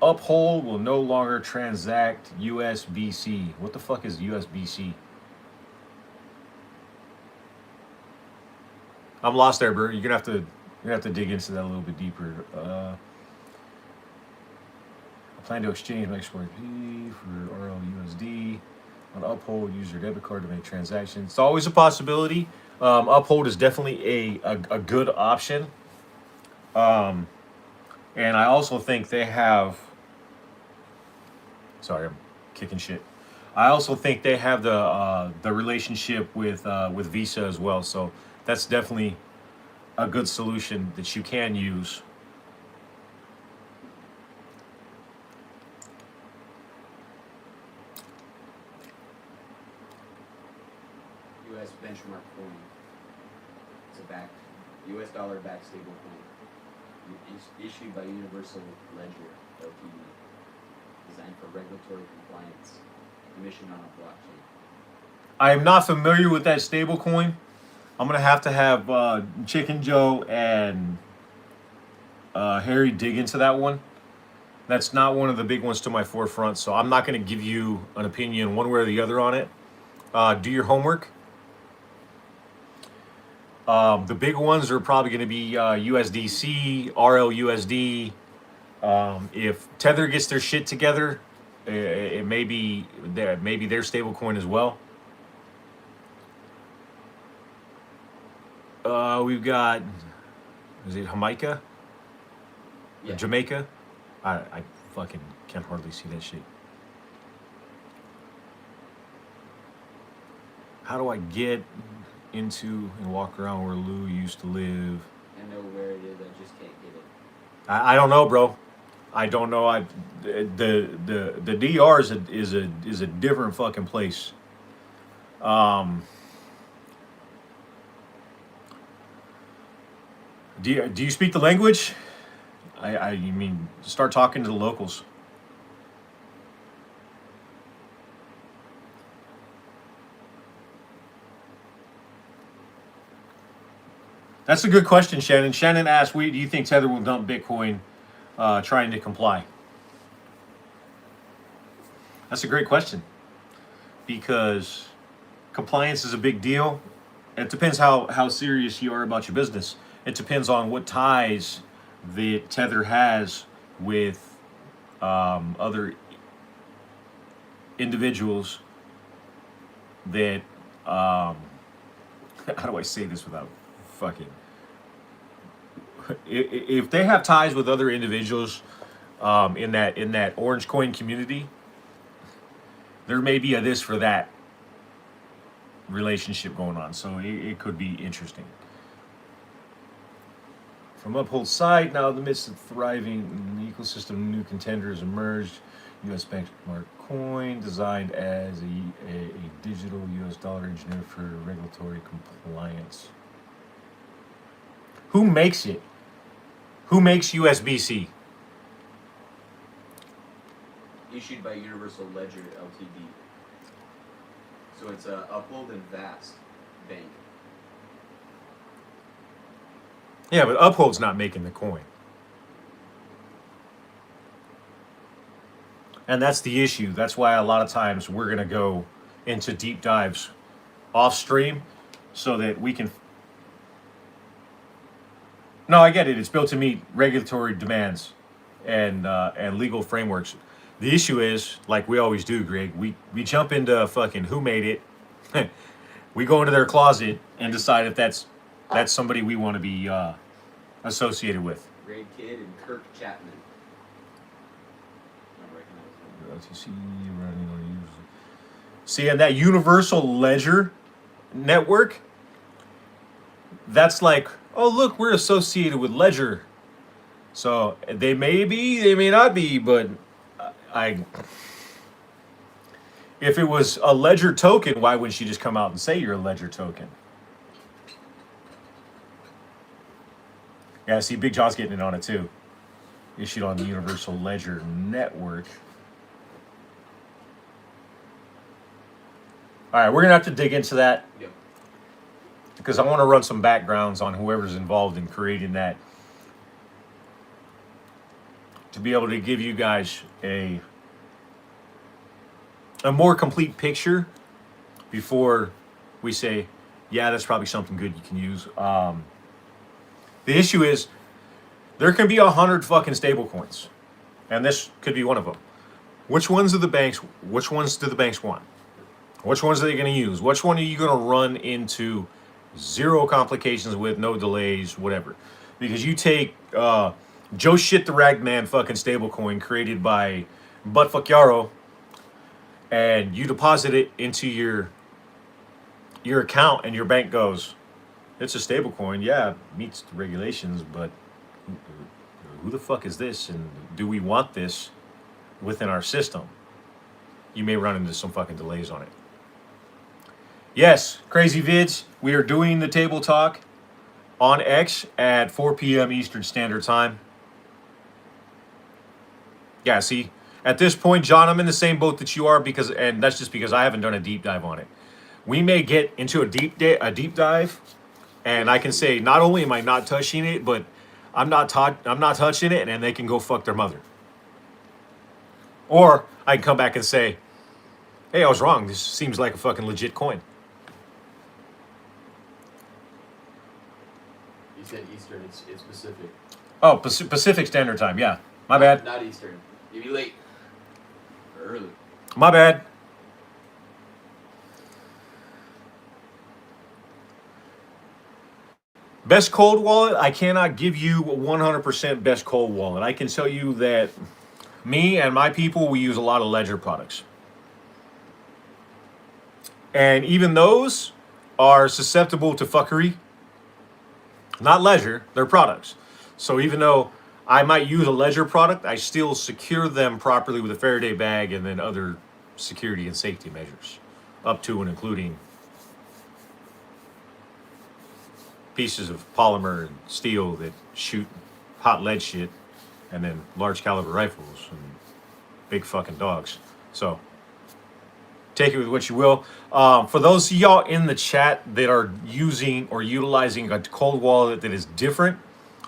Uphold will no longer transact USBC. What the fuck is USBC? I'm lost there, bro. You're gonna have to dig into that a little bit deeper. I plan to exchange my XRP for RLUSD. On Uphold, use your debit card to make transactions. It's always a possibility. Uphold is definitely a good option. And I also think they have. Sorry, I'm kicking shit. I also think they have the relationship with Visa as well. So that's definitely a good solution that you can use. U.S. benchmark coin. It's a U.S. dollar backed stable coin. Issued by Universal Ledger Ltd. Designed for regulatory compliance. Commissioned on a blockchain. I am not familiar with that stable coin. I'm gonna have Chicken Joe and Harry dig into that one. That's not one of the big ones to my forefront, so I'm not gonna give you an opinion one way or the other on it. Do your homework. The big ones are probably going to be USDC, RLUSD. If Tether gets their shit together, it may be their stablecoin as well. We've got, is it Jamaica? Yeah. Jamaica? I fucking can't hardly see that shit. How do I get into and walk around where Lou used to live? I know where it is, I just can't get it. I don't know, bro. I don't know. The DR is a different fucking place. Do you speak the language? I mean, start talking to the locals. That's a good question, Shannon. Shannon asked, do you think Tether will dump Bitcoin trying to comply? That's a great question, because compliance is a big deal. It depends how serious you are about your business. It depends on what ties that Tether has with other individuals that how do I say this without fucking if they have ties with other individuals in that orange coin community, there may be a this for that relationship going on. So it could be interesting. From Uphold's side, now in the midst of thriving ecosystem, new contenders emerged. U.S. benchmark coin, designed as a digital U.S. dollar engineered for regulatory compliance. Who makes it? Who makes USBC? Issued by Universal Ledger Ltd. So it's Uphold and Vast Bank. Yeah, but Uphold's not making the coin. And that's the issue. That's why a lot of times we're going to go into deep dives off stream so that we can. No, I get it. It's built to meet regulatory demands and legal frameworks. The issue is, like we always do, Greg, we jump into fucking who made it. We go into their closet and decide if that's somebody we want to be associated with. Greg Kidd and Kirk Chapman. I recognize them. LTC running on usually. See, and that Universal Ledger network, that's like, oh look, we're associated with Ledger. So they may be, they may not be, but if it was a Ledger token, why wouldn't she just come out and say you're a Ledger token? Yeah, see, Big John's getting in on it too. Issued on the Universal Ledger network. All right, we're gonna have to dig into that. Yep. Because I want to run some backgrounds on whoever's involved in creating that, to be able to give you guys a more complete picture before we say, yeah, that's probably something good you can use. The issue is there can be 100 fucking stable coins, and this could be one of them. Which ones do the banks want? Which ones are they going to use? Which one are you going to run into zero complications with, no delays, whatever? Because you take Joe Shit the Ragman fucking stablecoin created by Buttfuck Yarrow, and you deposit it into your account, and your bank goes, it's a stablecoin, yeah, it meets the regulations, but who the fuck is this, and do we want this within our system? You may run into some fucking delays on it. Yes, Crazy Vids, we are doing the table talk on X at 4 p.m. Eastern Standard Time. Yeah, see, at this point, John, I'm in the same boat that you are, and that's just because I haven't done a deep dive on it. We may get into a deep dive, and I can say not only am I not touching it, but I'm not touching it, and they can go fuck their mother. Or I can come back and say, hey, I was wrong. This seems like a fucking legit coin. You said Eastern, it's Pacific. Oh, Pacific Standard Time. Yeah, my bad. Not Eastern. You'd be late. Or early. My bad. Best cold wallet, I cannot give you 100% best cold wallet. I can tell you that me and my people, we use a lot of Ledger products. And even those are susceptible to fuckery. Not Ledger, they're products. So even though I might use a Ledger product, I still secure them properly with a Faraday bag and then other security and safety measures, up to and including pieces of polymer and steel that shoot hot lead shit, and then large caliber rifles and big fucking dogs. So take it with what you will. For those of y'all in the chat that are using or utilizing a cold wallet that is different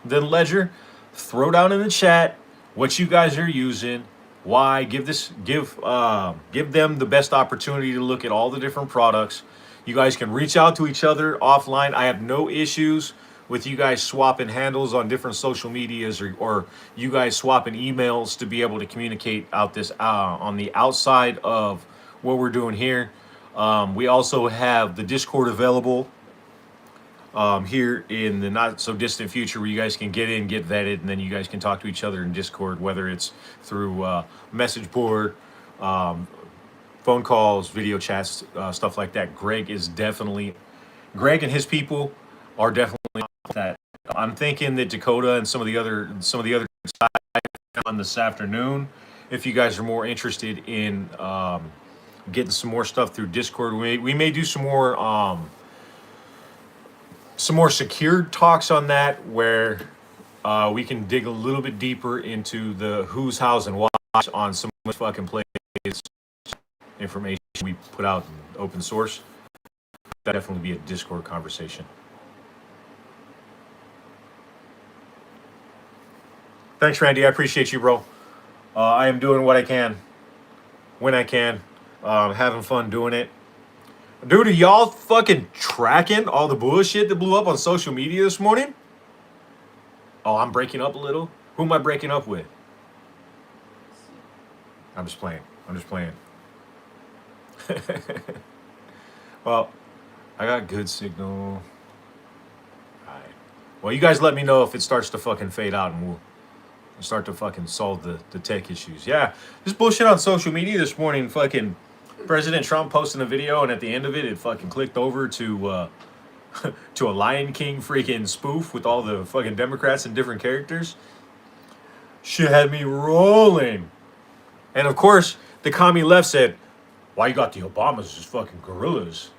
than Ledger, throw down in the chat what you guys are using, why. Give them the best opportunity to look at all the different products You guys can reach out to each other offline. I have no issues with you guys swapping handles on different social medias, or you guys swapping emails to be able to communicate out this on the outside of what we're doing here. We also have the Discord available here in the not so distant future, where you guys can get in, get vetted, and then you guys can talk to each other in Discord, whether it's through message board, phone calls, video chats, stuff like that. Greg and his people are definitely on that. I'm thinking that Dakota and some of the other on this afternoon, if you guys are more interested in getting some more stuff through Discord, we may do some more secured talks on that, where we can dig a little bit deeper into the who's, hows, and why on some of the fucking plays information we put out in open source. That'd definitely be a Discord conversation. Thanks, Randy. I appreciate you, bro. I am doing what I can when I can. Having fun doing it. Dude, are y'all fucking tracking all the bullshit that blew up on social media this morning? Oh, I'm breaking up a little? Who am I breaking up with? I'm just playing. Well, I got good signal. Alright. Well, you guys let me know if it starts to fucking fade out, and we'll start to fucking solve the tech issues. Yeah, this bullshit on social media this morning, fucking President Trump posting a video, and at the end of it, it fucking clicked over to to a Lion King freaking spoof with all the fucking Democrats and different characters. Shit had me rolling. And of course, the commie left said, "Why you got the Obamas as fucking gorillas?"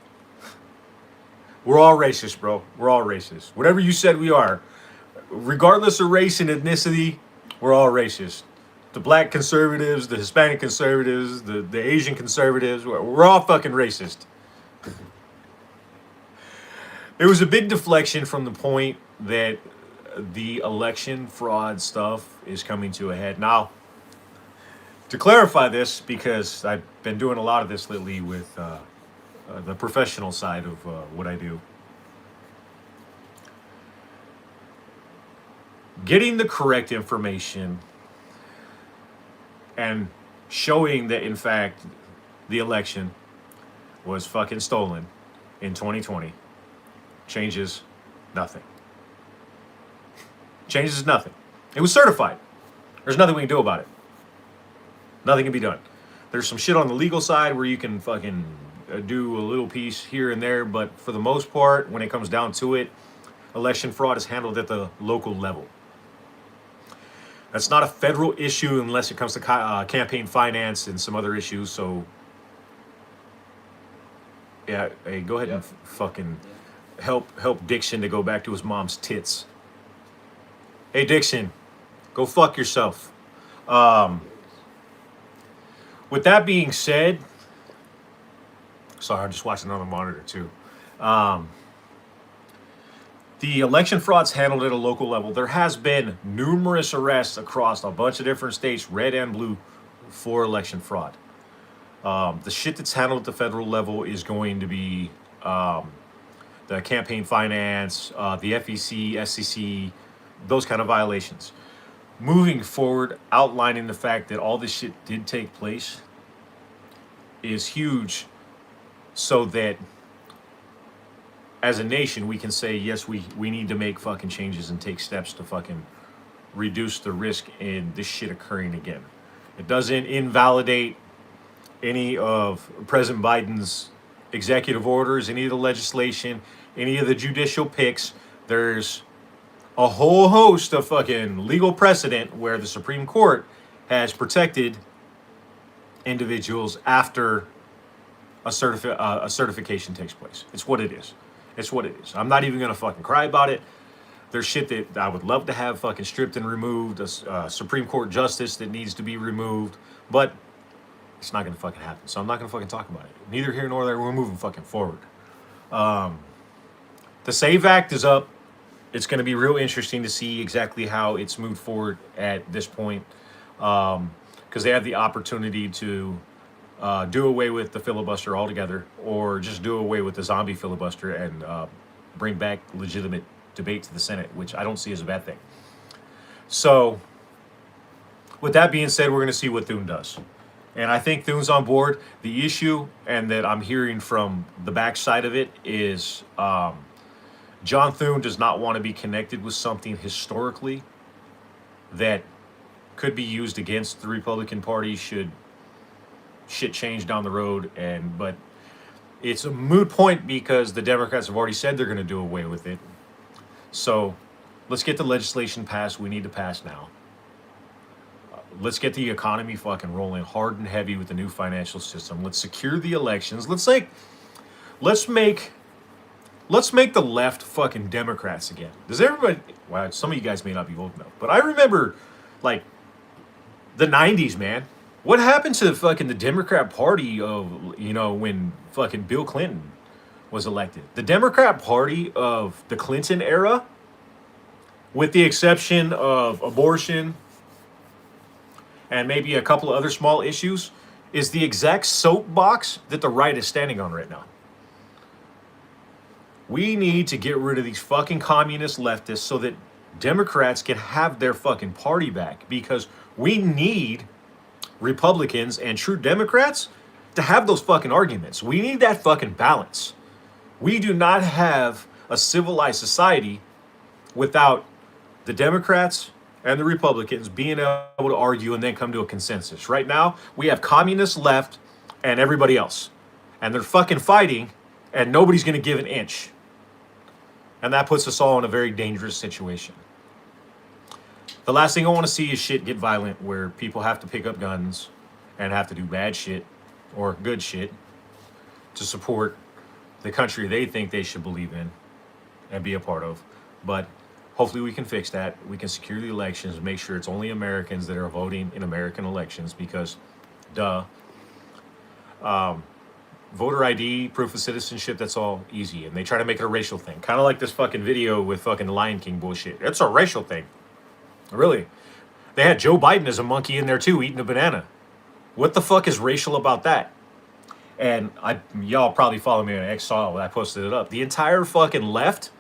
We're all racist, bro. We're all racist. Whatever you said we are, regardless of race and ethnicity, we're all racist. The black conservatives, the Hispanic conservatives, the Asian conservatives, we're all fucking racist. There was a big deflection from the point that the election fraud stuff is coming to a head. Now, to clarify this, because I've been doing a lot of this lately with the professional side of what I do. Getting the correct information and showing that, in fact, the election was fucking stolen in 2020 changes nothing. Changes nothing. It was certified. There's nothing we can do about it. Nothing can be done. There's some shit on the legal side where you can fucking do a little piece here and there, but for the most part, when it comes down to it, election fraud is handled at the local level. That's not a federal issue unless it comes to campaign finance and some other issues. So, yeah, hey, go ahead and fucking help Dixon to go back to his mom's tits. Hey, Dixon, go fuck yourself. With that being said, sorry, I'm just watching another monitor too. The election fraud's handled at a local level. There has been numerous arrests across a bunch of different states, red and blue, for election fraud. The shit that's handled at the federal level is going to be the campaign finance, the FEC, SEC, those kind of violations. Moving forward, outlining the fact that all this shit did take place is huge, so that as a nation we can say, yes, we need to make fucking changes and take steps to fucking reduce the risk in this shit occurring again. It doesn't invalidate any of President Biden's executive orders, any of the legislation, any of the judicial picks. There's a whole host of fucking legal precedent where the Supreme Court has protected individuals after a certification takes place. It's what it is. It's what it is. I'm not even gonna fucking cry about it. There's shit that I would love to have fucking stripped and removed, a Supreme Court justice that needs to be removed, but it's not gonna fucking happen. So I'm not gonna fucking talk about it. Neither here nor there. We're moving fucking forward. The SAVE Act is up. It's going to be real interesting to see exactly how it's moved forward at this point, because they have the opportunity to do away with the filibuster altogether, or just do away with the zombie filibuster and bring back legitimate debate to the Senate, which I don't see as a bad thing. So, with that being said, we're going to see what Thune does. And I think Thune's on board. The issue, and that I'm hearing from the backside of it, is John Thune does not want to be connected with something historically that could be used against the Republican Party should shit change down the road. But it's a moot point because the Democrats have already said they're going to do away with it. So let's get the legislation passed. We need to pass now. Let's get the economy fucking rolling hard and heavy with the new financial system. Let's secure the elections. Let's make the left fucking Democrats again. Does everybody? Wow, some of you guys may not be old enough, but I remember like the '90s, man. What happened to fucking the Democrat Party of when fucking Bill Clinton was elected? The Democrat Party of the Clinton era, with the exception of abortion and maybe a couple of other small issues, is the exact soapbox that the right is standing on right now. We need to get rid of these fucking communist leftists so that Democrats can have their fucking party back, because we need Republicans and true Democrats to have those fucking arguments. We need that fucking balance. We do not have a civilized society without the Democrats and the Republicans being able to argue and then come to a consensus. Right now, we have communist left and everybody else. And they're fucking fighting, and nobody's going to give an inch. And that puts us all in a very dangerous situation. The last thing I want to see is shit get violent, where people have to pick up guns and have to do bad shit or good shit to support the country they think they should believe in and be a part of. But hopefully we can fix that. We can secure the elections, make sure it's only Americans that are voting in American elections, because duh. Voter ID, proof of citizenship, that's all easy. And they try to make it a racial thing. Kind of like this fucking video with fucking Lion King bullshit. It's a racial thing. Really. They had Joe Biden as a monkey in there too, eating a banana. What the fuck is racial about that? And y'all probably follow me on X, saw when I posted it up. The entire fucking left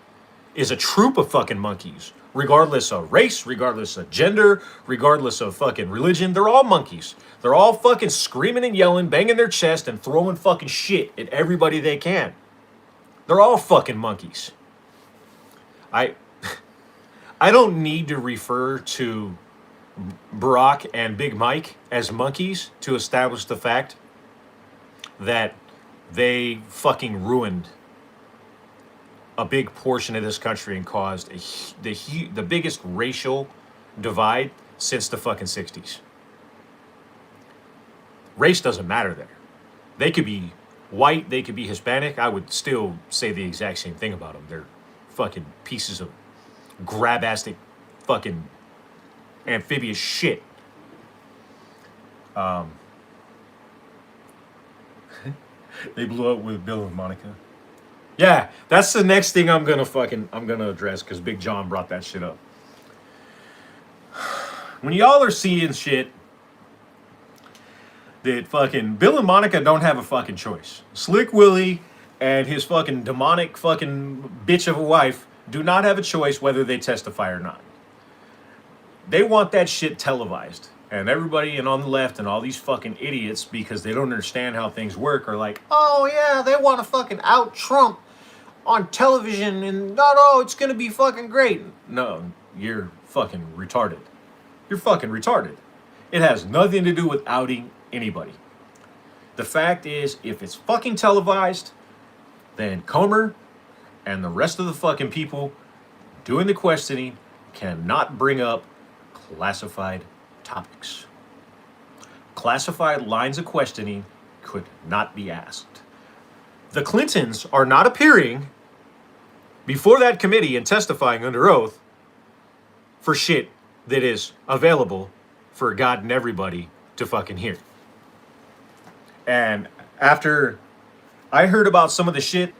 is a troop of fucking monkeys. Regardless of race, regardless of gender, regardless of fucking religion, they're all monkeys. They're all fucking screaming and yelling, banging their chest, and throwing fucking shit at everybody they can. They're all fucking monkeys. I don't need to refer to Barack and Big Mike as monkeys to establish the fact that they fucking ruined a big portion of this country and caused the biggest racial divide since the fucking 60s. Race doesn't matter there. They could be white, they could be Hispanic. I would still say the exact same thing about them. They're fucking pieces of grabastic fucking amphibious shit. They blew up with Bill and Monica. Yeah, that's the next thing I'm gonna address, because Big John brought that shit up. When y'all are seeing shit that fucking Bill and Monica don't have a fucking choice. Slick Willie and his fucking demonic fucking bitch of a wife do not have a choice whether they testify or not. They want that shit televised. And everybody on the left and all these fucking idiots, because they don't understand how things work, are like, oh yeah, they want to fucking out Trump on television, and no, it's gonna be fucking great. No, you're fucking retarded. You're fucking retarded. It has nothing to do with outing anybody. The fact is, if it's fucking televised, then Comer and the rest of the fucking people doing the questioning cannot bring up classified topics. Classified lines of questioning could not be asked. The Clintons are not appearing before that committee and testifying under oath for shit that is available for God and everybody to fucking hear. And after I heard about some of the shit...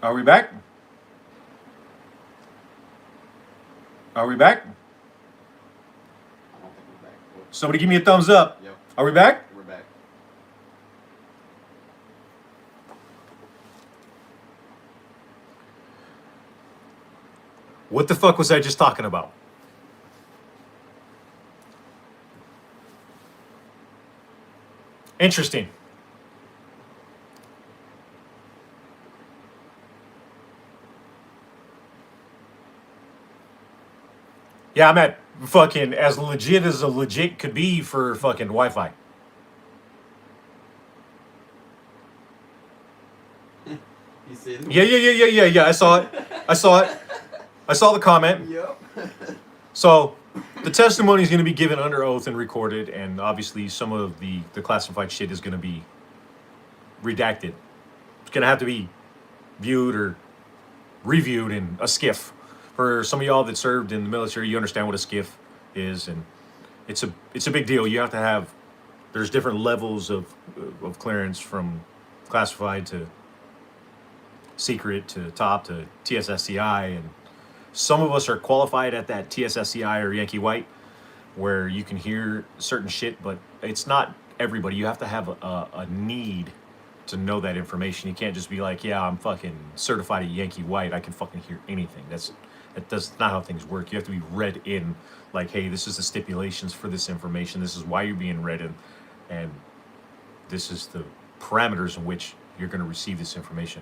Are we back? Are we back? I don't think we're back. Somebody give me a thumbs up. Yep. Are we back? We're back. What the fuck was I just talking about? Interesting. Yeah, I'm at fucking as legit as a legit could be for fucking Wi-Fi. You see the Yeah. I saw it. I saw it. I saw the comment. Yep. So the testimony is going to be given under oath and recorded, and obviously some of the classified shit is going to be redacted. It's going to have to be viewed or reviewed in a skiff. For some of y'all that served in the military, you understand what a skiff is, and it's a big deal. You have to have, there's different levels of clearance from classified to secret to top to TSSCI, and some of us are qualified at that TSSCI or Yankee White, where you can hear certain shit, but it's not everybody. You have to have a need to know that information. You can't just be like, yeah, I'm fucking certified at Yankee White, I can fucking hear anything. That's not how things work. You have to be read in, like, hey, this is the stipulations for this information. This is why you're being read in, and this is the parameters in which you're going to receive this information.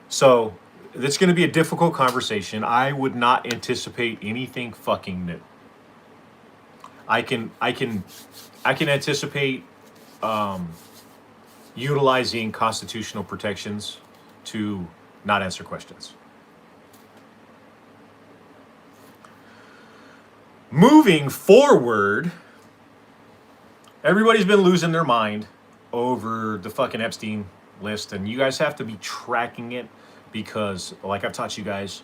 So it's going to be a difficult conversation. I would not anticipate anything fucking new. I can anticipate utilizing constitutional protections to not answer questions. Moving forward, everybody's been losing their mind over the fucking Epstein list, and you guys have to be tracking it because, like I've taught you guys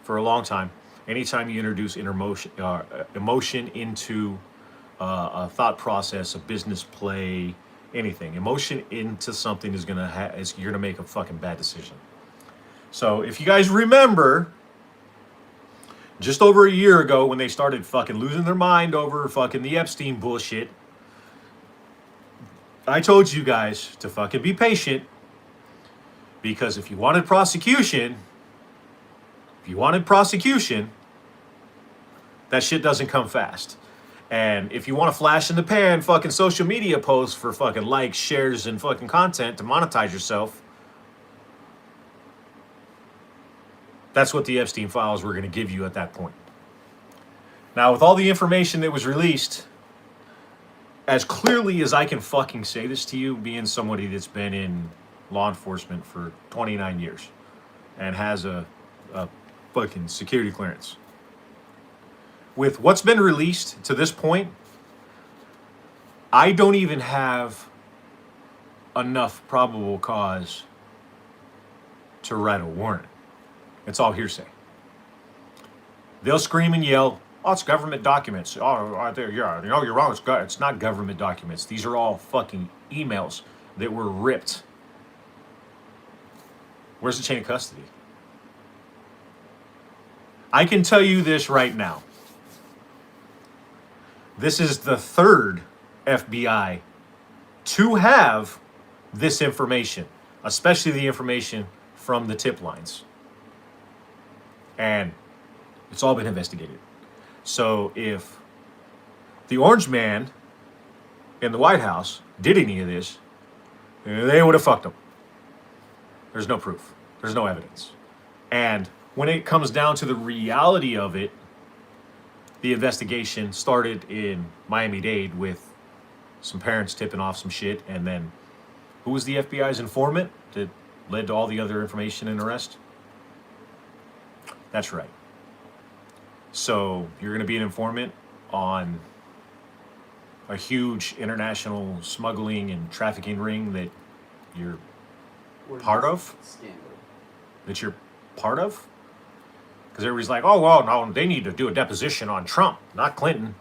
for a long time, anytime you introduce emotion into a thought process, a business play, anything, emotion into something is you're gonna make a fucking bad decision. So if you guys remember, just over a year ago when they started fucking losing their mind over fucking the Epstein bullshit, I told you guys to fucking be patient, because if you wanted prosecution, that shit doesn't come fast. And if you want to flash in the pan fucking social media posts for fucking likes, shares, and fucking content to monetize yourself, that's what the Epstein files were going to give you at that point. Now, with all the information that was released, as clearly as I can fucking say this to you, being somebody that's been in law enforcement for 29 years and has a fucking security clearance, with what's been released to this point, I don't even have enough probable cause to write a warrant. It's all hearsay. They'll scream and yell, oh, it's government documents. Oh, yeah, you know, you're wrong. It's not government documents. These are all fucking emails that were ripped. Where's the chain of custody? I can tell you this right now. This is the third FBI to have this information, especially the information from the tip lines. And it's all been investigated. So if the orange man in the White House did any of this, they would have fucked him. There's no proof. There's no evidence. And when it comes down to the reality of it, the investigation started in Miami-Dade with some parents tipping off some shit, and then who was the FBI's informant that led to all the other information and arrest? That's right. So you're going to be an informant on a huge international smuggling and trafficking ring that you're part of? Scandal. That you're part of? Because everybody's like, oh, well, no, they need to do a deposition on Trump, not Clinton.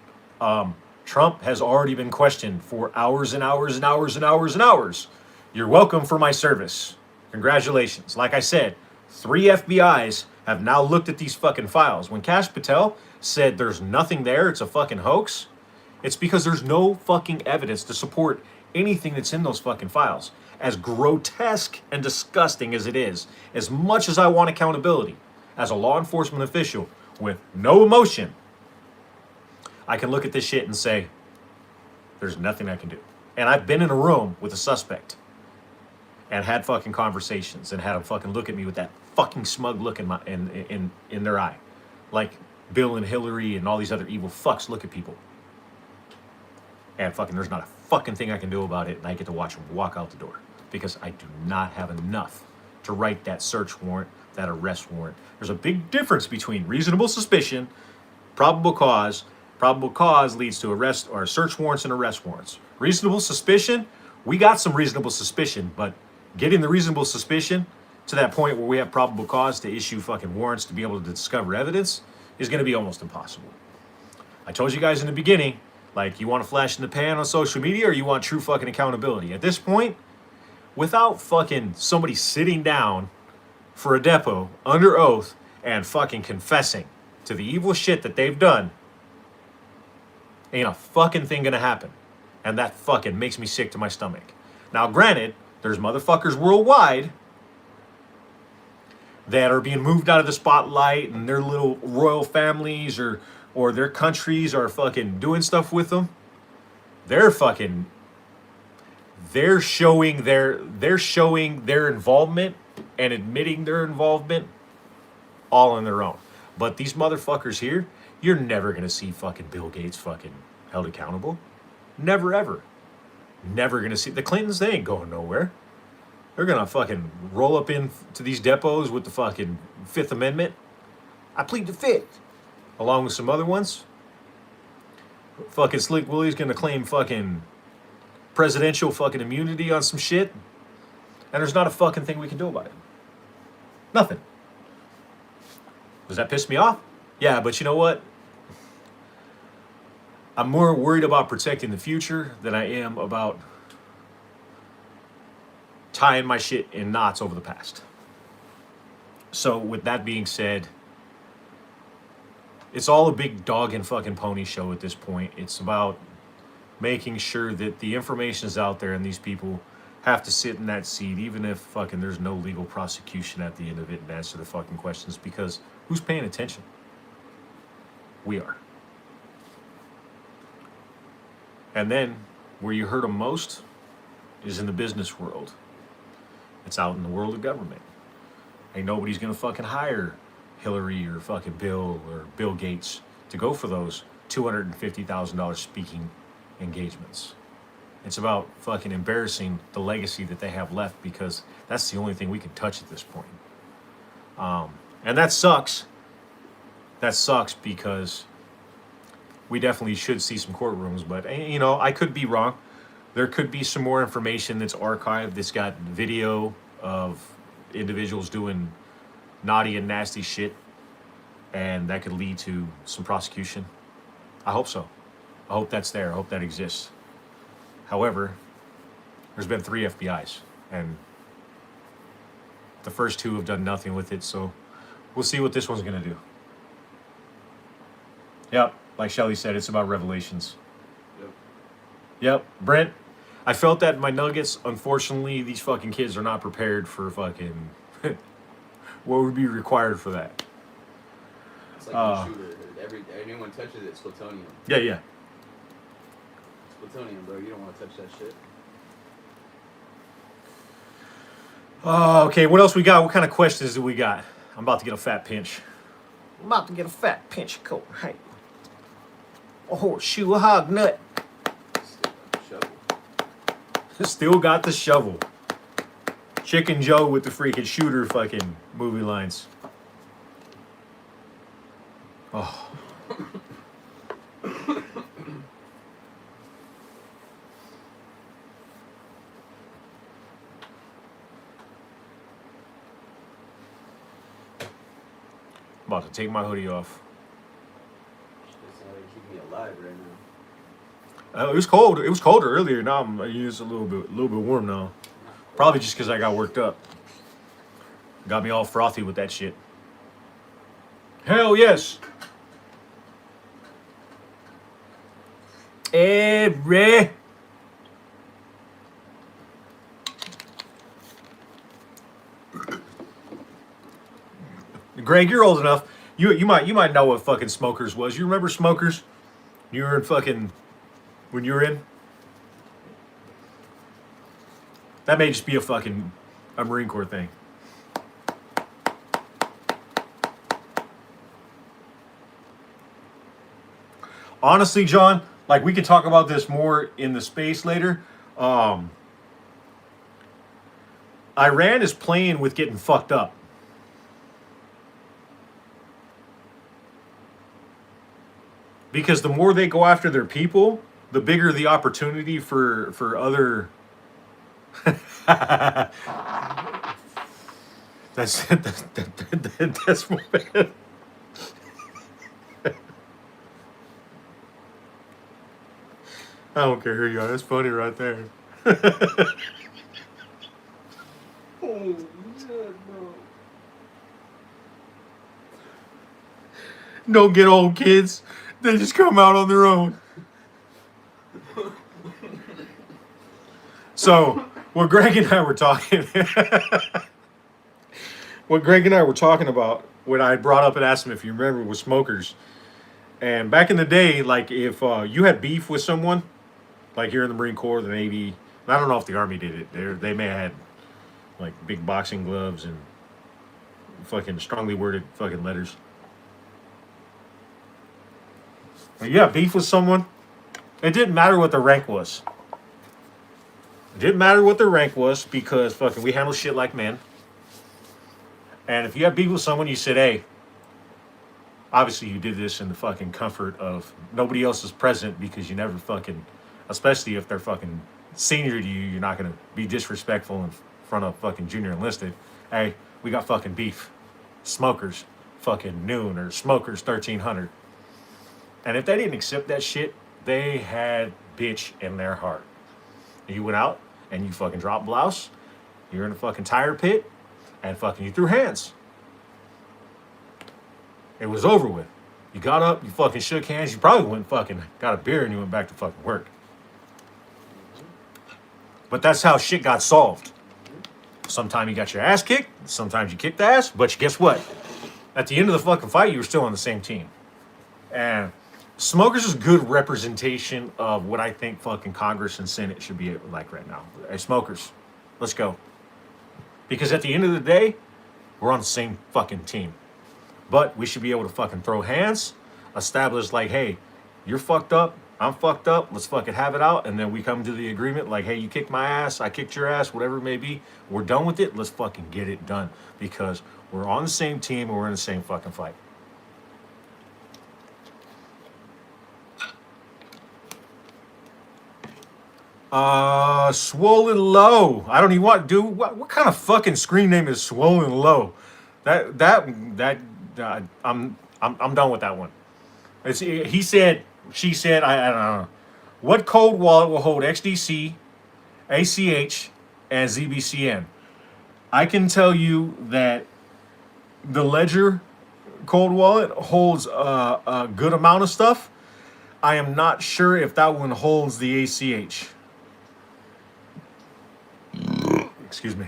Trump has already been questioned for hours and hours and hours and hours and hours. You're welcome for my service. Congratulations. Like I said, 3 FBIs have now looked at these fucking files. When Kash Patel said there's nothing there, it's a fucking hoax, It's because there's no fucking evidence to support anything that's in those fucking files. As grotesque and disgusting as it is, as much as I want accountability, as a law enforcement official with no emotion, I can look at this shit and say, there's nothing I can do. And I've been in a room with a suspect and had fucking conversations and had them fucking look at me with that fucking smug look in their eye. Like Bill and Hillary and all these other evil fucks look at people. And fucking there's not a fucking thing I can do about it, and I get to watch them walk out the door. Because I do not have enough to write that search warrant, that arrest warrant. There's a big difference between reasonable suspicion, probable cause. Probable cause leads to arrest or search warrants and arrest warrants. Reasonable suspicion, we got some reasonable suspicion, but getting the reasonable suspicion to that point where we have probable cause to issue fucking warrants to be able to discover evidence is going to be almost impossible. I told you guys in the beginning, like, you want to flash in the pan on social media or you want true fucking accountability? At this point, without fucking somebody sitting down for a depo under oath and fucking confessing to the evil shit that they've done, ain't a fucking thing gonna happen. And that fucking makes me sick to my stomach. Now, granted, there's motherfuckers worldwide that are being moved out of the spotlight and their little royal families or their countries are fucking doing stuff with them. They're showing their involvement and admitting their involvement all on their own. But these motherfuckers here, you're never going to see fucking Bill Gates fucking held accountable. Never, ever. Never going to see. The Clintons, they ain't going nowhere. They're going to fucking roll up into these depots with the fucking Fifth Amendment. I plead the Fifth. Along with some other ones. Fucking Slick Willie's going to claim fucking presidential fucking immunity on some shit. And there's not a fucking thing we can do about it. Nothing. Does that piss me off? Yeah, but you know what? I'm more worried about protecting the future than I am about tying my shit in knots over the past. So with that being said, it's all a big dog and fucking pony show at this point. It's about making sure that the information is out there and these people have to sit in that seat even if fucking there's no legal prosecution at the end of it and answer the fucking questions, because who's paying attention? We are. And then where you hurt them most is in the business world. It's out in the world of government. Ain't nobody's gonna fucking hire Hillary or fucking Bill or Bill Gates to go for those $250,000 speaking engagements. It's about fucking embarrassing the legacy that they have left, because that's the only thing we can touch at this point. And that sucks. That sucks because we definitely should see some courtrooms, but you know, I could be wrong. There could be some more information that's archived that's got video of individuals doing naughty and nasty shit, and that could lead to some prosecution. I hope so. I hope that's there. I hope that exists. However, there's been 3 FBIs, and the first 2 have done nothing with it, so we'll see what this one's going to do. Yep, like Shelly said, it's about revelations. Yep, Brent, I felt that in my nuggets. Unfortunately, these fucking kids are not prepared for fucking what would be required for that. It's like a shooter. Anyone touches it, it's plutonium. Yeah. It's plutonium, bro. You don't want to touch that shit. Okay, what else we got? What kind of questions do we got? I'm about to get a fat pinch. I'm about to get a fat pinch coat. Hey. A horseshoe, a hog nut. Still got the shovel. Chicken Joe with the freaking shooter fucking movie lines. Oh. I'm about to take my hoodie off. It's not like keeping me alive right now. It was cold. It was colder earlier. Now it's a little bit warm now. Probably just because I got worked up. Got me all frothy with that shit. Hell yes. Every. Greg, you're old enough. You might know what fucking Smokers was. You remember Smokers? You were in fucking when you were in. That may just be a Marine Corps thing. Honestly, John, like we can talk about this more in the space later. Iran is playing with getting fucked up. Because the more they go after their people, the bigger the opportunity for other. That's what. I don't care who you are. That's funny right there. Oh, shit, no. Don't get old kids. They just come out on their own. So, what Greg and I were talking, about, when I brought up and asked him if you remember, was Smokers. And back in the day, like if you had beef with someone, like you're in the Marine Corps, the Navy, I don't know if the Army did it. They may have had like big boxing gloves and fucking strongly worded fucking letters. But you have beef with someone, it didn't matter what the rank was. It didn't matter what the rank was because fucking we handle shit like men. And if you have beef with someone, you said, hey, obviously you did this in the fucking comfort of nobody else is present because you never fucking, especially if they're fucking senior to you, you're not going to be disrespectful in front of fucking junior enlisted. Hey, we got fucking beef. Smokers fucking noon or Smokers 1300. And if they didn't accept that shit, they had bitch in their heart. You went out and you fucking dropped blouse. You're in a fucking tire pit and fucking you threw hands. It was over with. You got up, you fucking shook hands. You probably went fucking got a beer and you went back to fucking work. But that's how shit got solved. Sometimes you got your ass kicked. Sometimes you kicked ass. But guess what? At the end of the fucking fight, you were still on the same team. And Smokers is a good representation of what I think fucking Congress and Senate should be like right now. Hey, Smokers, let's go. Because at the end of the day, we're on the same fucking team. But we should be able to fucking throw hands, establish like, hey, you're fucked up, I'm fucked up, let's fucking have it out. And then we come to the agreement like, hey, you kicked my ass, I kicked your ass, whatever it may be. We're done with it, let's fucking get it done. Because we're on the same team and we're in the same fucking fight. Swollen Low. I don't even want, dude. What kind of fucking screen name is Swollen Low? I'm done with that one. He said, she said, I don't know. What cold wallet will hold XDC, ACH, and ZBCN? I can tell you that the Ledger cold wallet holds a good amount of stuff. I am not sure if that one holds the ACH. Excuse me.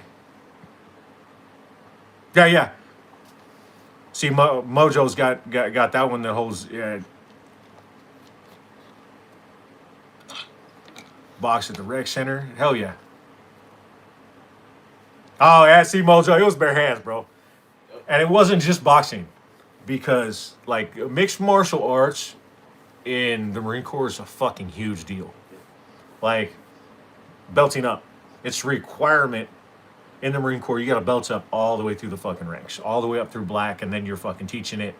Yeah. See, Mojo's got that one that holds box at the rec center. Hell yeah. Oh yeah, see Mojo, it was bare hands, bro. And it wasn't just boxing, because like mixed martial arts in the Marine Corps is a fucking huge deal. Like belting up. It's a requirement in the Marine Corps. You got to belt up all the way through the fucking ranks, all the way up through black, and then you're fucking teaching it.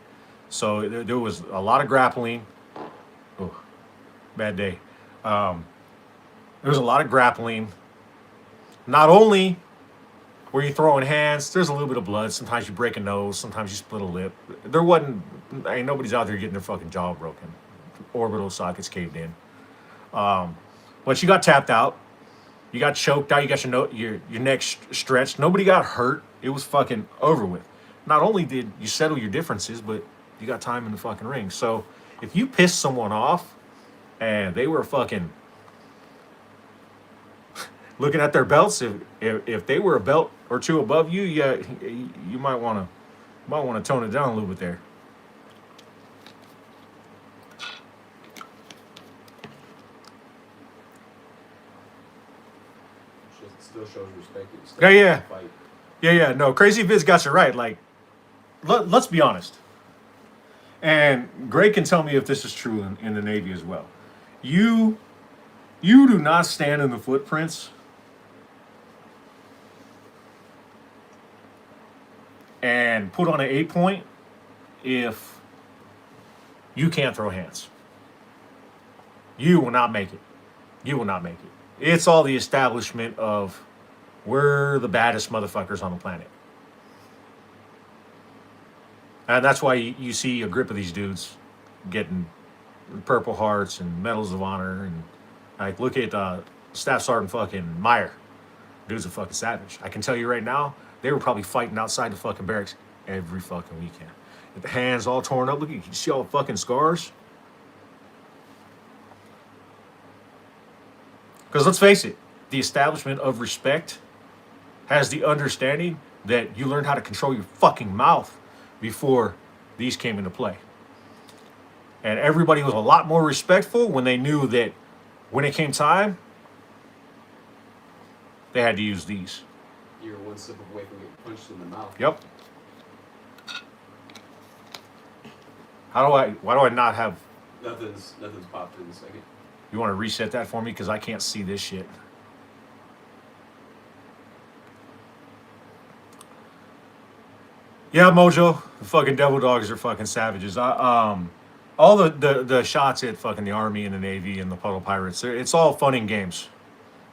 So there was a lot of grappling. Oh, bad day. There was a lot of grappling. Not only were you throwing hands, there's a little bit of blood. Sometimes you break a nose. Sometimes you split a lip. There wasn't, nobody's out there getting their fucking jaw broken. Orbital sockets caved in. But you got tapped out. You got choked out. You got your neck stretched. Nobody got hurt. It was fucking over with. Not only did you settle your differences, but you got time in the fucking ring. So if you piss someone off, and they were fucking looking at their belts. If they were a belt or two above you, yeah, you might want to tone it down a little bit there. Still shows respect. Yeah. Yeah. No, Crazy Viz got you right. Like, let's be honest. And Greg can tell me if this is true in the Navy as well. You do not stand in the footprints and put on an 8-point if you can't throw hands. You will not make it. You will not make it. It's all the establishment of we're the baddest motherfuckers on the planet. And that's why you see a grip of these dudes getting Purple Hearts and Medals of Honor. And like, look at Staff Sergeant fucking Meyer. Dude's a fucking savage. I can tell you right now, they were probably fighting outside the fucking barracks every fucking weekend. With the hands all torn up. Look, you see all the fucking scars? Because let's face it, the establishment of respect has the understanding that you learned how to control your fucking mouth before these came into play. And everybody was a lot more respectful when they knew that when it came time, they had to use these. You're one step away from getting punched in the mouth. Yep. Why do I not have... Nothing's popped in a second. You want to reset that for me? Because I can't see this shit. Yeah, Mojo. The fucking devil dogs are fucking savages. All the shots at fucking the Army and the Navy and the Puddle Pirates, it's all fun and games.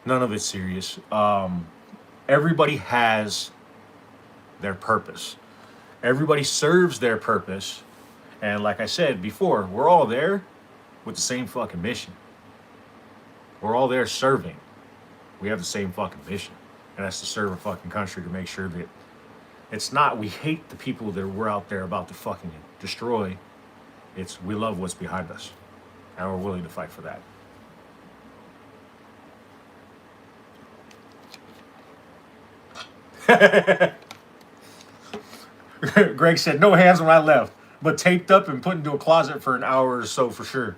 None of it's serious. Everybody has their purpose. Everybody serves their purpose. And like I said before, we're all there with the same fucking mission. We're all there serving. We have the same fucking mission. And that's to serve a fucking country, to make sure that it's not we hate the people that we're out there about to fucking destroy. It's we love what's behind us. And we're willing to fight for that. Greg said, no hands when I left, but taped up and put into a closet for an hour or so for sure.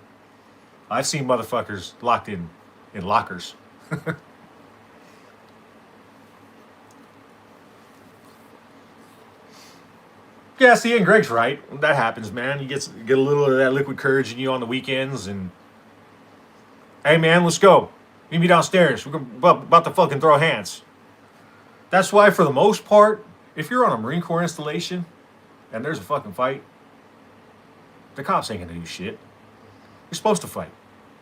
I've seen motherfuckers locked in lockers. Yeah, see, and Greg's right. That happens, man. You get a little of that liquid courage in you on the weekends, and hey, man, let's go. Meet me downstairs. We're about to fucking throw hands. That's why, for the most part, if you're on a Marine Corps installation and there's a fucking fight, the cops ain't gonna do shit. You're supposed to fight.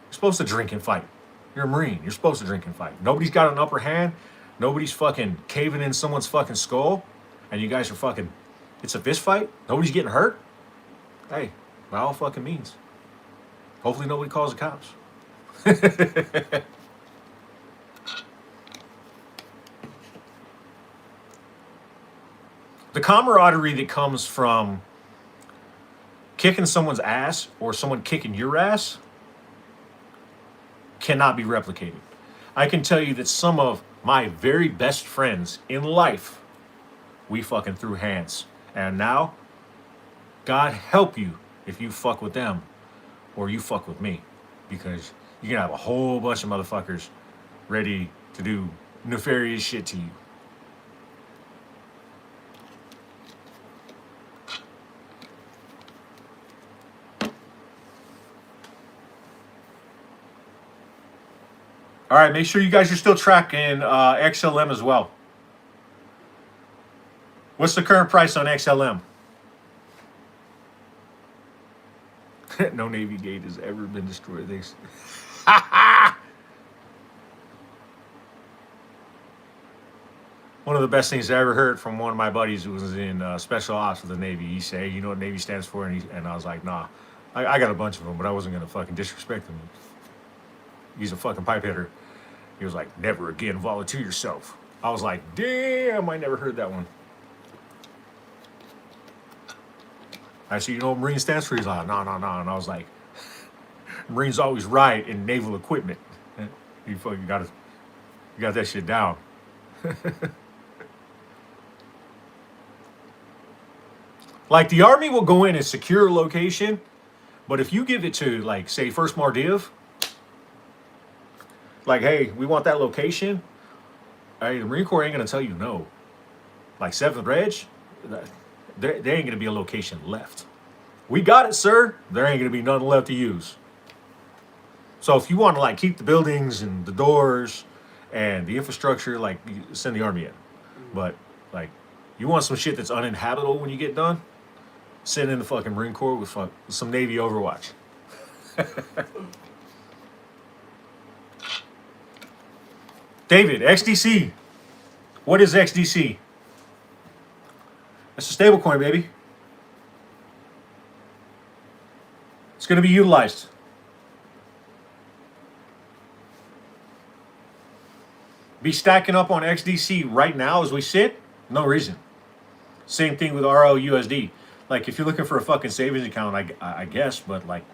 You're supposed to drink and fight. You're a Marine. You're supposed to drink and fight. Nobody's got an upper hand. Nobody's fucking caving in someone's fucking skull, and you guys are fucking... It's a fist fight. Nobody's getting hurt. Hey, by all fucking means. Hopefully nobody calls the cops. The camaraderie that comes from kicking someone's ass or someone kicking your ass cannot be replicated. I can tell you that some of my very best friends in life, we fucking threw hands. And now, God help you if you fuck with them or you fuck with me. Because you're going to have a whole bunch of motherfuckers ready to do nefarious shit to you. All right, make sure you guys are still tracking XLM as well. What's the current price on XLM? No Navy gate has ever been destroyed. One of the best things I ever heard from one of my buddies who was in Special Ops with the Navy. He said, hey, you know what Navy stands for? And I was like, nah. I got a bunch of them, but I wasn't going to fucking disrespect him. He's a fucking pipe hitter. He was like, never again volunteer yourself. I was like, damn, I never heard that one. I said, you know what Marine stands for? He's like, no. And I was like, Marines always right in naval equipment. You fucking got that shit down. Like the army will go in and secure a location, but if you give it to like say First Mardiv, like hey, we want that location. Hey, the Marine Corps ain't gonna tell you no. Like 7th Reg, there ain't gonna be a location left. We got it, sir. There ain't gonna be nothing left to use. So if you want to like keep the buildings and the doors and the infrastructure, like send the army in. But like you want some shit that's uninhabitable when you get done, send in the fucking Marine Corps with some Navy Overwatch. David, XDC. What is XDC? It's a stablecoin, baby. It's going to be utilized. Be stacking up on XDC right now as we sit? No reason. Same thing with ROUSD. Like, if you're looking for a fucking savings account, I guess, but like,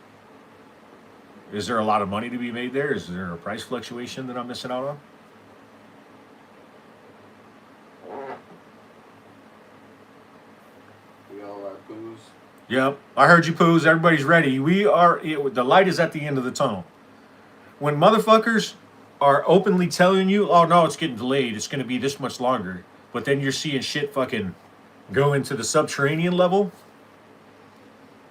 is there a lot of money to be made there? Is there a price fluctuation that I'm missing out on? Poos. Yep, I heard you, Poos. Everybody's ready. The light is at the end of the tunnel. When motherfuckers are openly telling you, oh no, it's getting delayed, it's going to be this much longer, but then you're seeing shit fucking go into the subterranean level,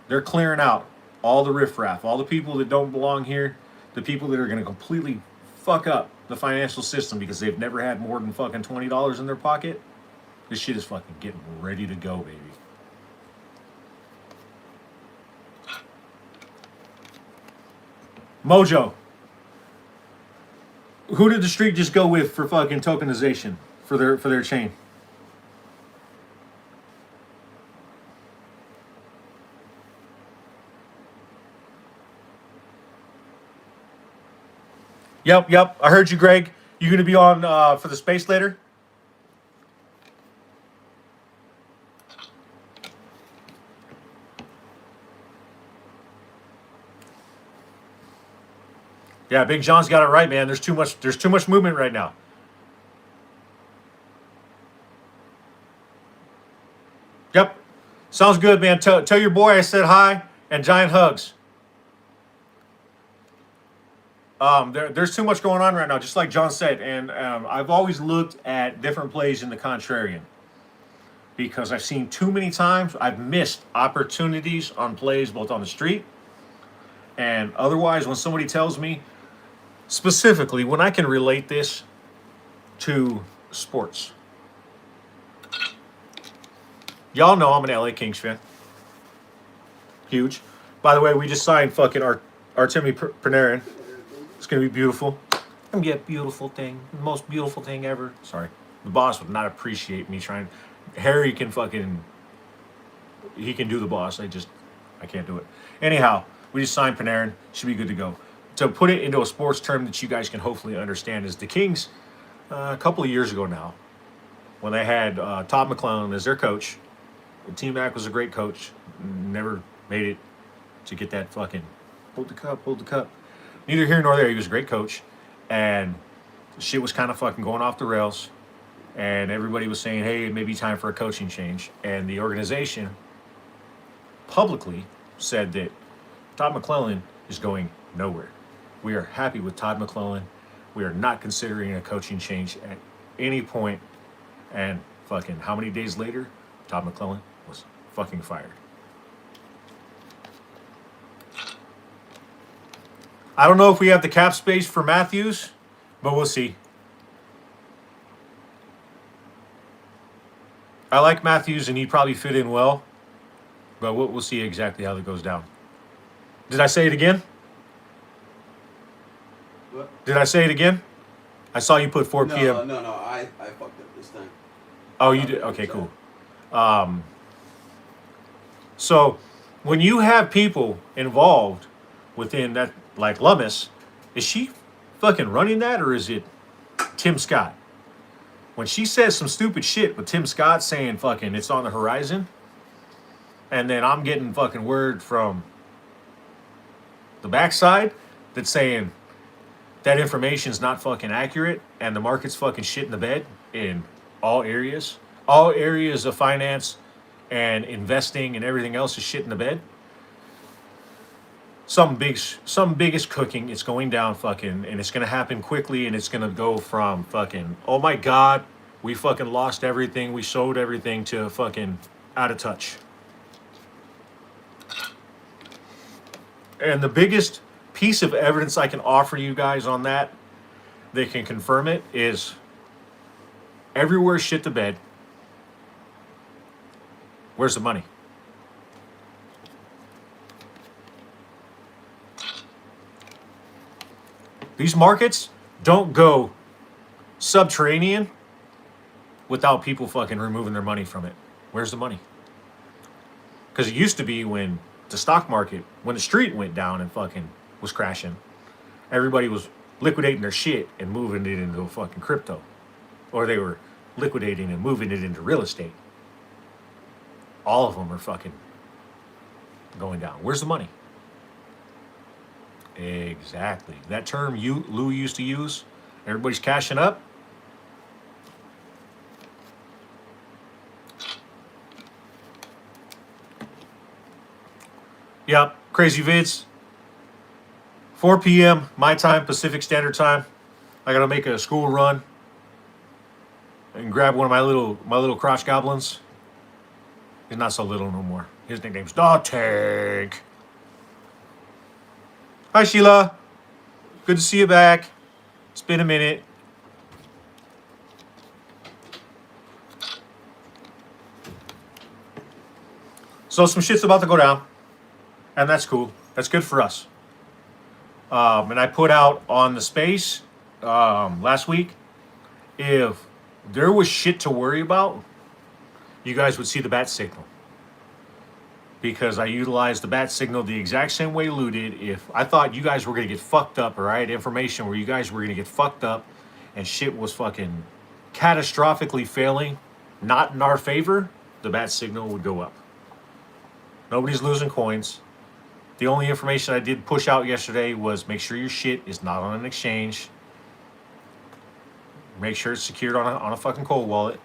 they're clearing out all the riffraff, all the people that don't belong here, the people that are going to completely fuck up the financial system because they've never had more than fucking $20 in their pocket. This shit is fucking getting ready to go, baby. Mojo. Who did the street just go with for fucking tokenization for their chain? Yep. I heard you, Greg. You gonna be on for the space later? Yeah, Big John's got it right, man. There's too much movement right now. Yep. Sounds good, man. Tell your boy I said hi and giant hugs. There's too much going on right now, just like John said, and I've always looked at different plays in the contrarian because I've seen too many times I've missed opportunities on plays both on the street and otherwise when somebody tells me, specifically when I can relate this to sports. Y'all know I'm an LA Kings fan. Huge. By the way, we just signed fucking Artemi Panarin. It's going to be beautiful. It's going to be a beautiful thing. The most beautiful thing ever. Sorry. The boss would not appreciate me trying. Harry can fucking... He can do the boss. I can't do it. Anyhow, we just signed Panarin. Should be good to go. To put it into a sports term that you guys can hopefully understand is the Kings, a couple of years ago now, when they had Todd McClellan as their coach. T-Mac was a great coach. Never made it to get that fucking... Hold the cup. Neither here nor there. He was a great coach. And shit was kind of fucking going off the rails. And everybody was saying, hey, it may be time for a coaching change. And the organization publicly said that Todd McClellan is going nowhere. We are happy with Todd McClellan. We are not considering a coaching change at any point. And fucking how many days later, Todd McClellan was fucking fired. I don't know if we have the cap space for Matthews, but we'll see. I like Matthews, and he'd probably fit in well, but we'll see exactly how that goes down. Did I say it again? What? Did I say it again? I saw you put 4 p.m. No, I fucked up this time. Oh, you did? Okay, cool. So, when you have people involved within that, like Lummis, is she fucking running that, or is it Tim Scott? When she says some stupid shit with Tim Scott saying fucking it's on the horizon, and then I'm getting fucking word from the backside that's saying that information is not fucking accurate and the market's fucking shit in the bed in all areas. All areas of finance and investing and everything else is shit in the bed. Some biggest cooking. It's going down fucking, and it's gonna happen quickly, and it's gonna go from fucking, oh my god, we fucking lost everything, we sold everything, to fucking out of touch. And the biggest piece of evidence I can offer you guys on that can confirm it is everywhere shit the bed. Where's the money? These markets don't go subterranean without people fucking removing their money from it. Where's the money? Because it used to be when the stock market, when the street went down and fucking was crashing, everybody was liquidating their shit and moving it into fucking crypto. Or they were liquidating and moving it into real estate. All of them are fucking going down. Where's the money? Exactly. That term Lou used to use, everybody's cashing up. Yep, crazy vids. 4 p.m. my time, Pacific Standard Time. I gotta make a school run and grab one of my little crotch goblins. He's not so little no more. His nickname's Dog Tank. Hi Sheila. Good to see you back. It's been a minute. So some shit's about to go down. And that's cool. That's good for us. And I put out on the space last week, if there was shit to worry about, you guys would see the bat signal. Because I utilized the bat signal the exact same way Lou did. If I thought you guys were going to get fucked up, or I had information where you guys were going to get fucked up and shit was fucking catastrophically failing, not in our favor, the bat signal would go up. Nobody's losing coins. The only information I did push out yesterday was make sure your shit is not on an exchange. Make sure it's secured on a fucking cold wallet.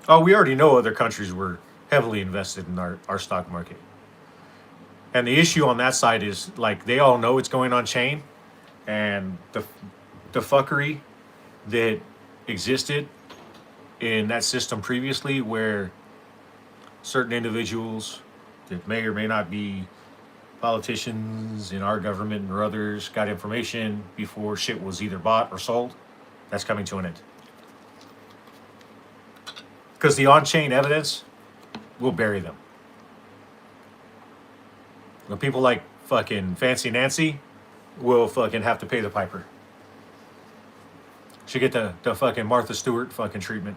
Oh, we already know other countries were heavily invested in our stock market. And the issue on that side is, like, they all know it's going on chain, and the fuckery that existed in that system previously, where certain individuals that may or may not be politicians in our government or others got information before shit was either bought or sold, that's coming to an end. Because the on-chain evidence will bury them. The people like fucking Fancy Nancy will fucking have to pay the piper. She get the fucking Martha Stewart fucking treatment.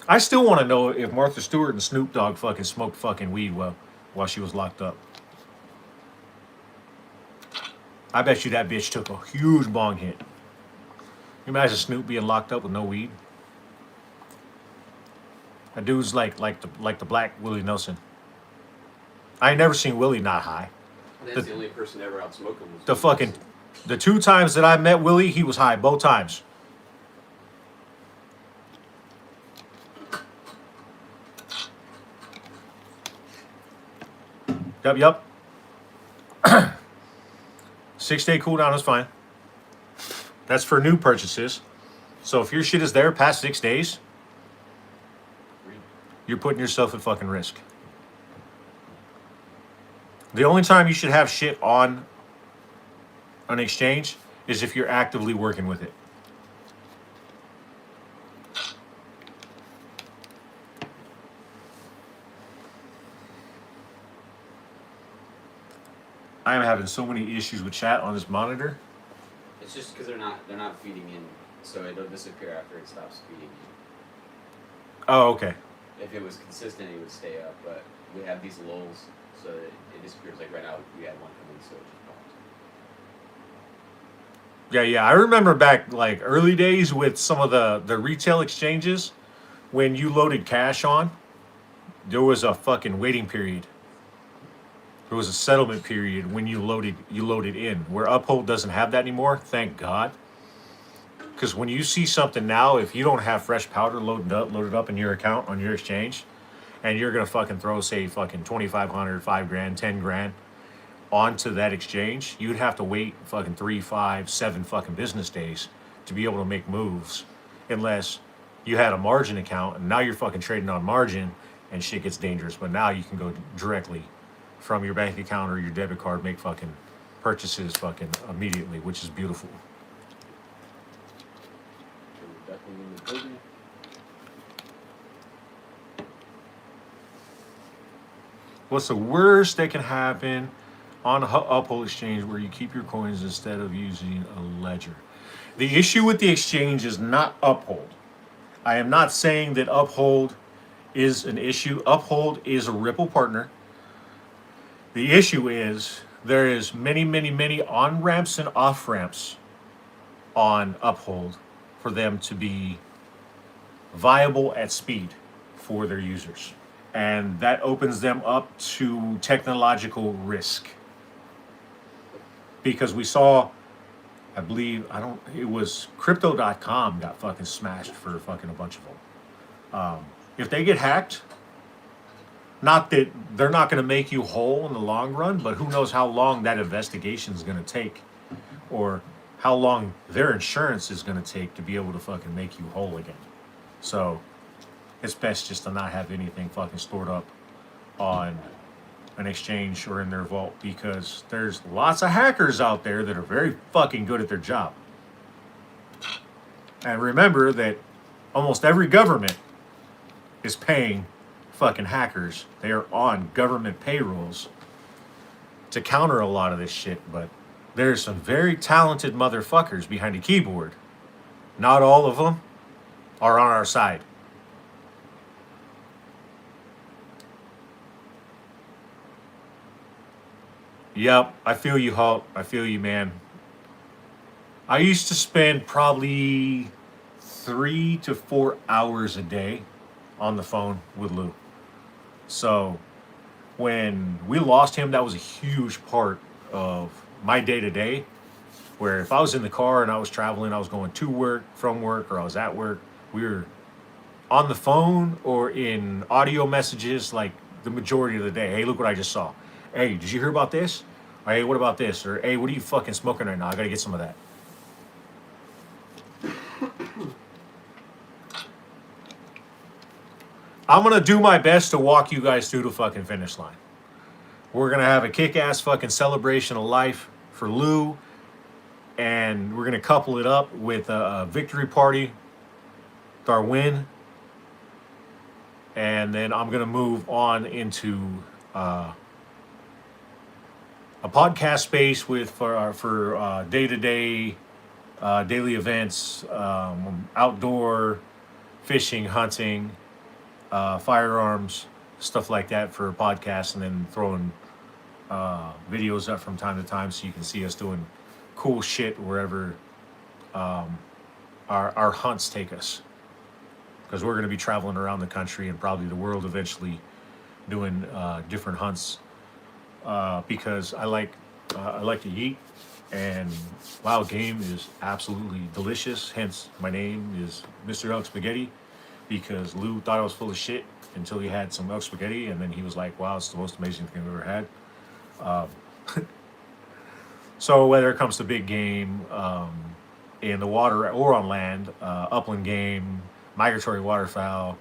I still want to know if Martha Stewart and Snoop Dogg fucking smoked fucking weed while she was locked up. I bet you that bitch took a huge bong hit. You imagine Snoop being locked up with no weed? That dude's like the black Willie Nelson. I ain't never seen Willie not high. That's the only person ever outsmoked him. The 2 times that I met Willie, he was high both times. Yup. 6-day cooldown is fine. That's for new purchases. So if your shit is there past 6 days, you're putting yourself at fucking risk. The only time you should have shit on an exchange is if you're actively working with it. I am having so many issues with chat on this monitor. It's just because they're not feeding in, so it'll disappear after it stops feeding in. Oh, okay. If it was consistent, it would stay up, but we have these lulls, so it disappears. Like right now, we had one coming, so it just Yeah. I remember back like early days with some of the retail exchanges when you loaded cash on, there was a fucking waiting period. There was a settlement period when you loaded in. Where Uphold doesn't have that anymore, thank God. Because when you see something now, if you don't have fresh powder loaded up in your account on your exchange, and you're gonna fucking throw say fucking 2,500, 5 grand, 10 grand onto that exchange, you'd have to wait fucking 3, 5, 7 fucking business days to be able to make moves, unless you had a margin account and now you're fucking trading on margin and shit gets dangerous. But now you can go directly from your bank account or your debit card, make fucking purchases fucking immediately, which is beautiful. So we're definitely in the building. What's the worst that can happen on a Uphold exchange where you keep your coins instead of using a ledger? The issue with the exchange is not Uphold. I am not saying that Uphold is an issue. Uphold is a Ripple partner. The issue is there is many on ramps and off ramps on Uphold for them to be viable at speed for their users. And that opens them up to technological risk. Because we saw, I believe, it was crypto.com got fucking smashed for fucking a bunch of them. If they get hacked, not that they're not going to make you whole in the long run, but who knows how long that investigation is going to take, or how long their insurance is going to take to be able to fucking make you whole again. So it's best just to not have anything fucking stored up on an exchange or in their vault, because there's lots of hackers out there that are very fucking good at their job. And remember that almost every government is paying fucking hackers. They are on government payrolls to counter a lot of this shit, but there's some very talented motherfuckers behind a keyboard. Not all of them are on our side. Yep, I feel you, Hulk. I feel you, man. I used to spend probably 3 to 4 hours a day on the phone with Lou. So when we lost him, that was a huge part of my day to day. Where if I was in the car and I was traveling, I was going to work, from work, or I was at work, we were on the phone or in audio messages like the majority of the day. Hey, look what I just saw. Hey, did you hear about this? Or, hey, what about this? Or, hey, what are you fucking smoking right now? I gotta get some of that. I'm gonna do my best to walk you guys through the fucking finish line. We're gonna have a kick-ass fucking celebration of life for Lou, and we're gonna couple it up with a victory party with our win, and then I'm gonna move on into a podcast space for day-to-day daily events, outdoor fishing, hunting, firearms, stuff like that for podcasts, and then throwing videos up from time to time so you can see us doing cool shit wherever our hunts take us. Because we're going to be traveling around the country and probably the world eventually doing different hunts. Because I like to eat, and wild game is absolutely delicious. Hence, my name is Mr. Elk Spaghetti, because Lou thought I was full of shit until he had some elk spaghetti, and then he was like, "Wow, it's the most amazing thing I've ever had." So whether it comes to big game in the water or on land, upland game, migratory waterfowl,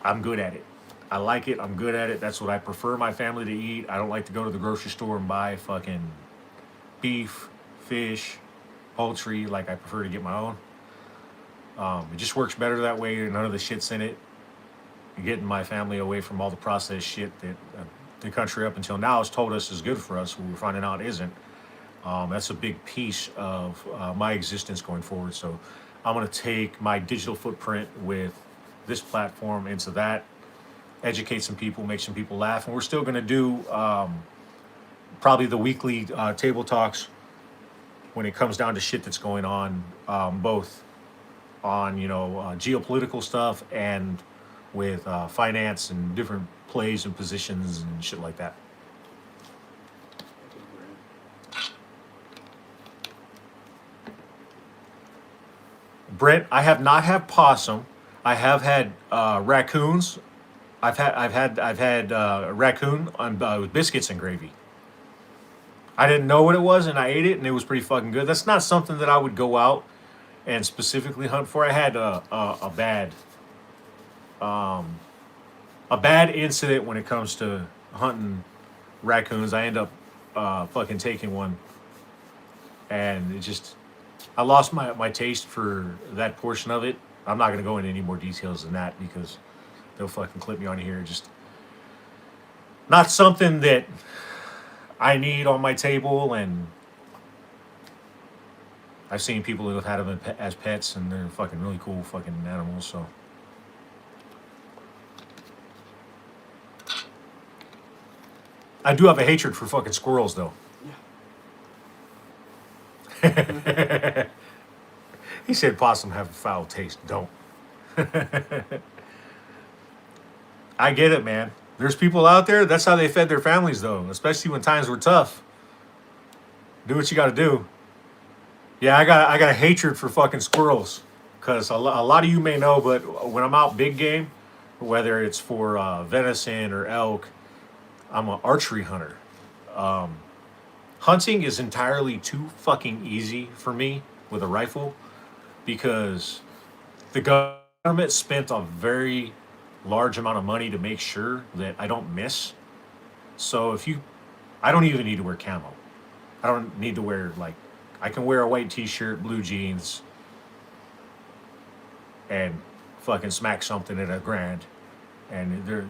I'm good at it. I like it. I'm good at it. That's what I prefer my family to eat. I don't like to go to the grocery store and buy fucking beef, fish, poultry. Like, I prefer to get my own. It just works better that way. None of the shit's in it. Getting my family away from all the processed shit that the country up until now has told us is good for us. We're finding out it isn't. That's a big piece of my existence going forward. So I'm going to take my digital footprint with this platform into that, educate some people, make some people laugh. And we're still going to do probably the weekly table talks when it comes down to shit that's going on, both on geopolitical stuff and with finance and different plays and positions and shit like that. Brent, I have not had possum. I have had raccoons. I've had raccoon on with biscuits and gravy. I didn't know what it was, and I ate it, and it was pretty fucking good. That's not something that I would go out and specifically hunt for. I had a bad incident when it comes to hunting raccoons. I end up fucking taking one, and I lost my taste for that portion of it. I'm not gonna go into any more details than that because they'll fucking clip me on here. Just not something that I need on my table, and I've seen people who have had them as pets, and they're fucking really cool fucking animals. So I do have a hatred for fucking squirrels, though. Yeah. He said possum have a foul taste. Don't. I get it, man. There's people out there, that's how they fed their families, though, especially when times were tough. Do what you got to do. Yeah, I got a hatred for fucking squirrels, because a lot of you may know, but when I'm out big game, whether it's for venison or elk, I'm an archery hunter. Hunting is entirely too fucking easy for me with a rifle, because the government spent a very large amount of money to make sure that I don't miss. So I don't even need to wear camo. I don't need to wear, like, I can wear a white t-shirt, blue jeans, and fucking smack something at $1,000. And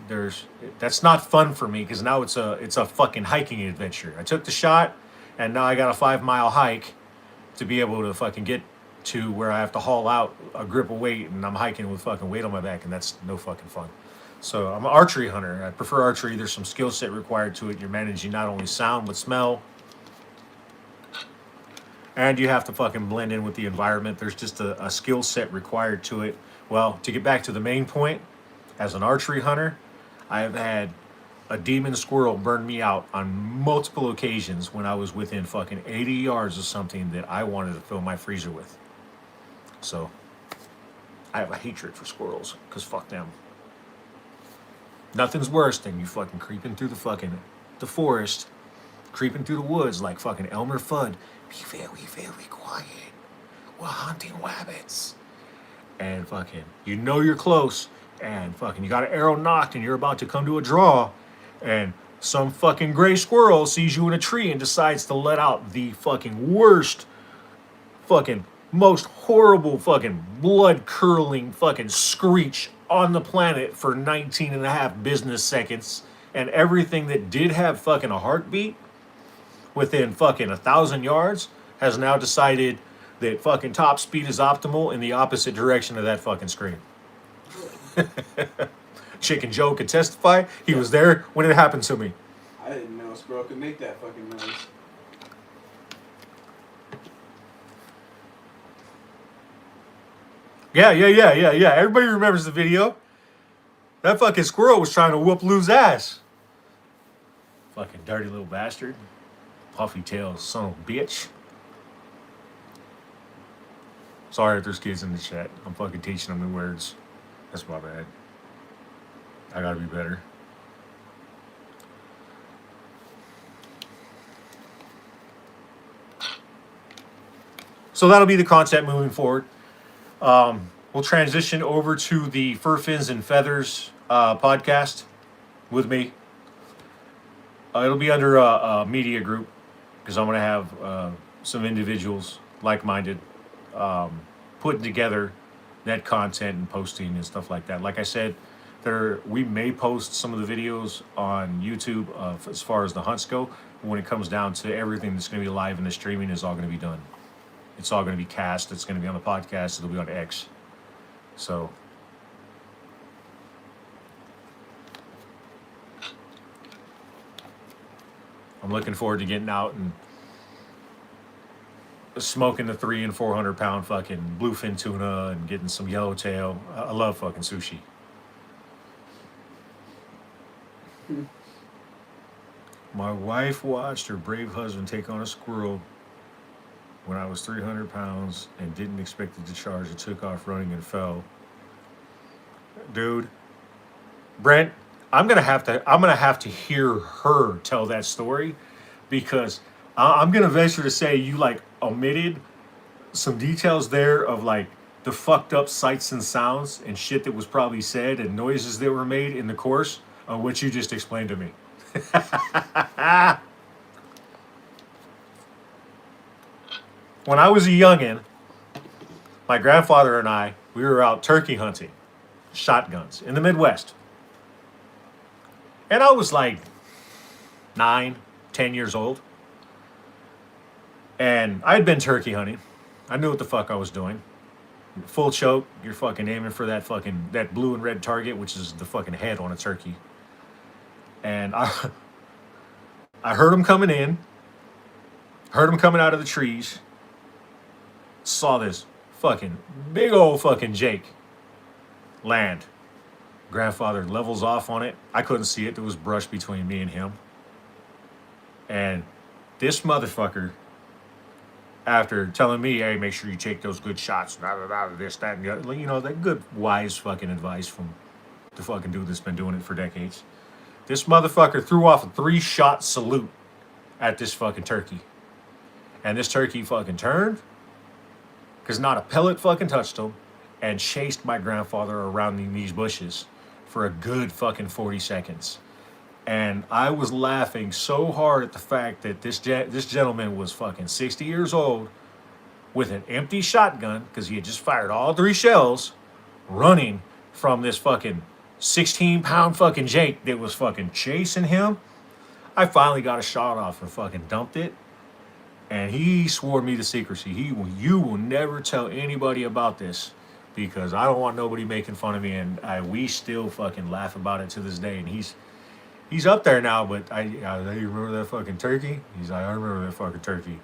that's not fun for me, because now it's a fucking hiking adventure. I took the shot, and now I got a 5-mile hike to be able to fucking get to where I have to haul out a grip of weight, and I'm hiking with fucking weight on my back, and that's no fucking fun. So I'm an archery hunter. I prefer archery. There's some skill set required to it. You're managing not only sound but smell, and you have to fucking blend in with the environment. There's just a skill set required to it. Well, to get back to the main point, as an archery hunter, I have had a demon squirrel burn me out on multiple occasions when I was within fucking 80 yards of something that I wanted to fill my freezer with. So I have a hatred for squirrels, because fuck them. Nothing's worse than you fucking creeping through the forest, creeping through the woods like fucking Elmer Fudd. Be very, very quiet. We're hunting rabbits. And fucking, you're close, and fucking, you got an arrow knocked, and you're about to come to a draw, and some fucking gray squirrel sees you in a tree and decides to let out the fucking worst, fucking most horrible, fucking blood-curdling fucking screech on the planet for 19 and a half business seconds, and everything that did have fucking a heartbeat within fucking 1,000 yards has now decided that fucking top speed is optimal in the opposite direction of that fucking scream. Chicken Joe could testify. He was there when it happened to me. I didn't know a squirrel could make that fucking noise. Yeah. Everybody remembers the video. That fucking squirrel was trying to whoop Lou's ass. Fucking dirty little bastard. Puffy tail son of a bitch. Sorry if there's kids in the chat. I'm fucking teaching them new words. That's my bad. I gotta be better. So that'll be the content moving forward. We'll transition over to the Fur Fins and Feathers podcast with me. It'll be under a media group, because I'm going to have some individuals like-minded putting together that content and posting and stuff like that. Like I said, we may post some of the videos on YouTube as far as the hunts go. When it comes down to everything that's going to be live in the streaming is all going to be done. It's all going to be cast. It's going to be on the podcast. It'll be on X. So I'm looking forward to getting out and smoking the 300 and 400 pound fucking bluefin tuna and getting some yellowtail. I love fucking sushi. My wife watched her brave husband take on a squirrel when I was 300 pounds and didn't expect it to charge. It took off running and fell. Dude, Brent, I'm gonna have to hear her tell that story, because I'm gonna venture to say you like omitted some details there of like the fucked up sights and sounds and shit that was probably said and noises that were made in the course of what you just explained to me. When I was a youngin', my grandfather and I, we were out turkey hunting, shotguns in the Midwest. And I was like 9, 10 years old. And I'd been turkey hunting. I knew what the fuck I was doing. Full choke, you're fucking aiming for that blue and red target, which is the fucking head on a turkey. And I heard him coming in, heard him coming out of the trees, saw this fucking big old fucking Jake land. Grandfather levels off on it. I couldn't see it. There was brush between me and him. And this motherfucker, after telling me, hey, make sure you take those good shots, blah, blah, blah, this, that, and the other, you know, that good, wise fucking advice from the fucking dude that's been doing it for decades. This motherfucker threw off a 3-shot salute at this fucking turkey. And this turkey fucking turned, because not a pellet fucking touched him, and chased my grandfather around these bushes for a good fucking 40 seconds. And I was laughing so hard at the fact that this gentleman was fucking 60 years old with an empty shotgun, because he had just fired all 3 shells, running from this fucking 16-pound fucking Jake that was fucking chasing him. I finally got a shot off and fucking dumped it. And he swore me to secrecy. You will never tell anybody about this, because I don't want nobody making fun of me. And we still fucking laugh about it to this day. And he's up there now, but you remember that fucking turkey? He's like, I remember that fucking turkey.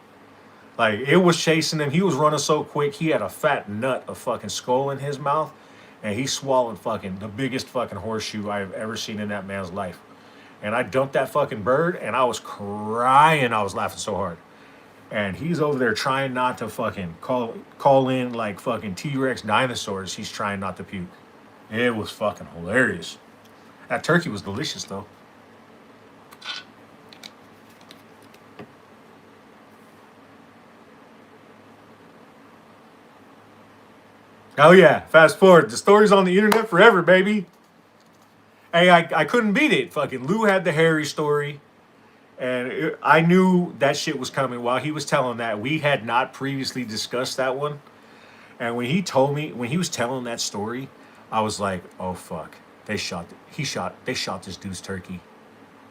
Like, it was chasing him. He was running so quick. He had a fat nut of fucking skull in his mouth, and he swallowed fucking the biggest fucking horseshoe I have ever seen in that man's life. And I dumped that fucking bird, and I was crying. I was laughing so hard. And he's over there trying not to fucking call in like fucking T-Rex dinosaurs. He's trying not to puke. It was fucking hilarious. That turkey was delicious, though. Oh yeah, fast forward. The story's on the internet forever, baby. Hey, I couldn't beat it. Fucking Lou had the Harry story. And I knew that shit was coming while he was telling that. We had not previously discussed that one. And when he was telling that story, I was like, oh fuck. They shot this dude's turkey.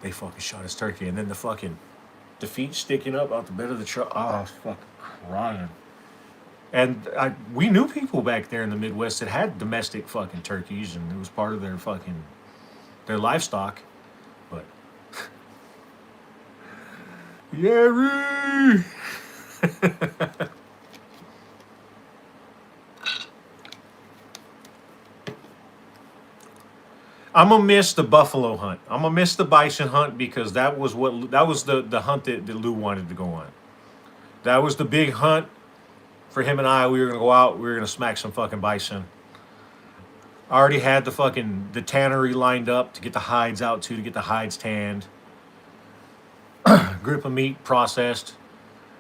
They fucking shot his turkey. And then the feet sticking up out the bed of the truck. Oh, I was fucking crying. And we knew people back there in the Midwest that had domestic fucking turkeys, and it was part of their livestock. But Yeri! I'm gonna miss the buffalo hunt. I'm gonna miss the bison hunt, because that was the hunt that Lou wanted to go on. That was the big hunt for him and I. We were gonna go out. We were gonna smack some fucking bison. I already had the tannery lined up to get the hides out to get the hides tanned. Grip of meat processed.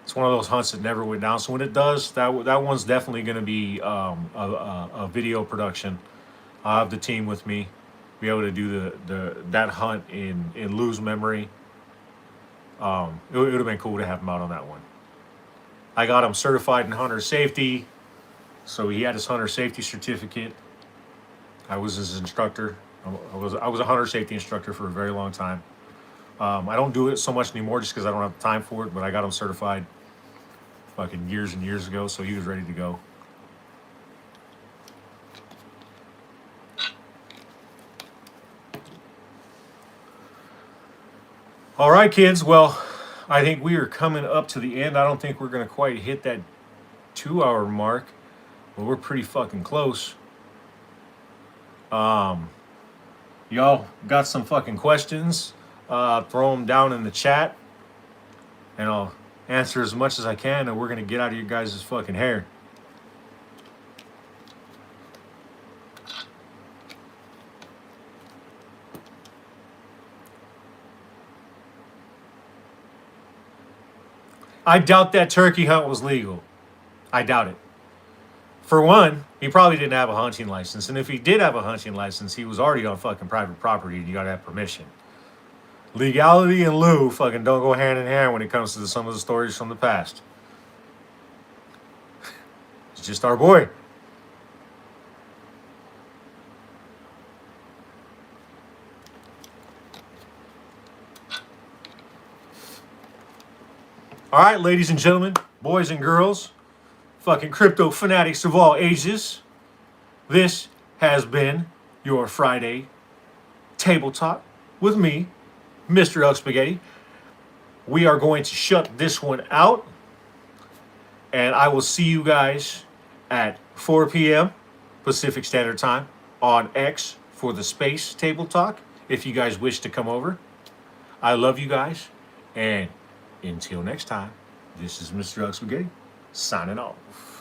It's one of those hunts that never went down. So when it does, that one's definitely going to be a video production. I'll have the team with me, be able to do that hunt in Lou's memory. It would have been cool to have him out on that one. I got him certified in hunter safety, so he had his hunter safety certificate. I was his instructor. I was a hunter safety instructor for a very long time. I don't do it so much anymore just because I don't have time for it, but I got him certified fucking years and years ago, so he was ready to go. All right, kids. Well, I think we are coming up to the end. I don't think we're going to quite hit that 2-hour mark. Well, we're pretty fucking close. Y'all got some fucking questions? Throw them down in the chat, and I'll answer as much as I can, and we're gonna get out of your guys' fucking hair. I doubt that turkey hunt was legal. I doubt it. For one, he probably didn't have a hunting license. And if he did have a hunting license, he was already on fucking private property and you gotta have permission. Legality and Lou fucking don't go hand in hand when it comes to some of the stories from the past. It's just our boy. All right, ladies and gentlemen, boys and girls, fucking crypto fanatics of all ages, this has been your Friday Table Talk with me, Mr. Elk Spaghetti. We are going to shut this one out, and I will see you guys at 4 p.m. Pacific Standard Time on X for the Space Table Talk, if you guys wish to come over. I love you guys, and until next time, this is Mr. Elk Spaghetti signing off.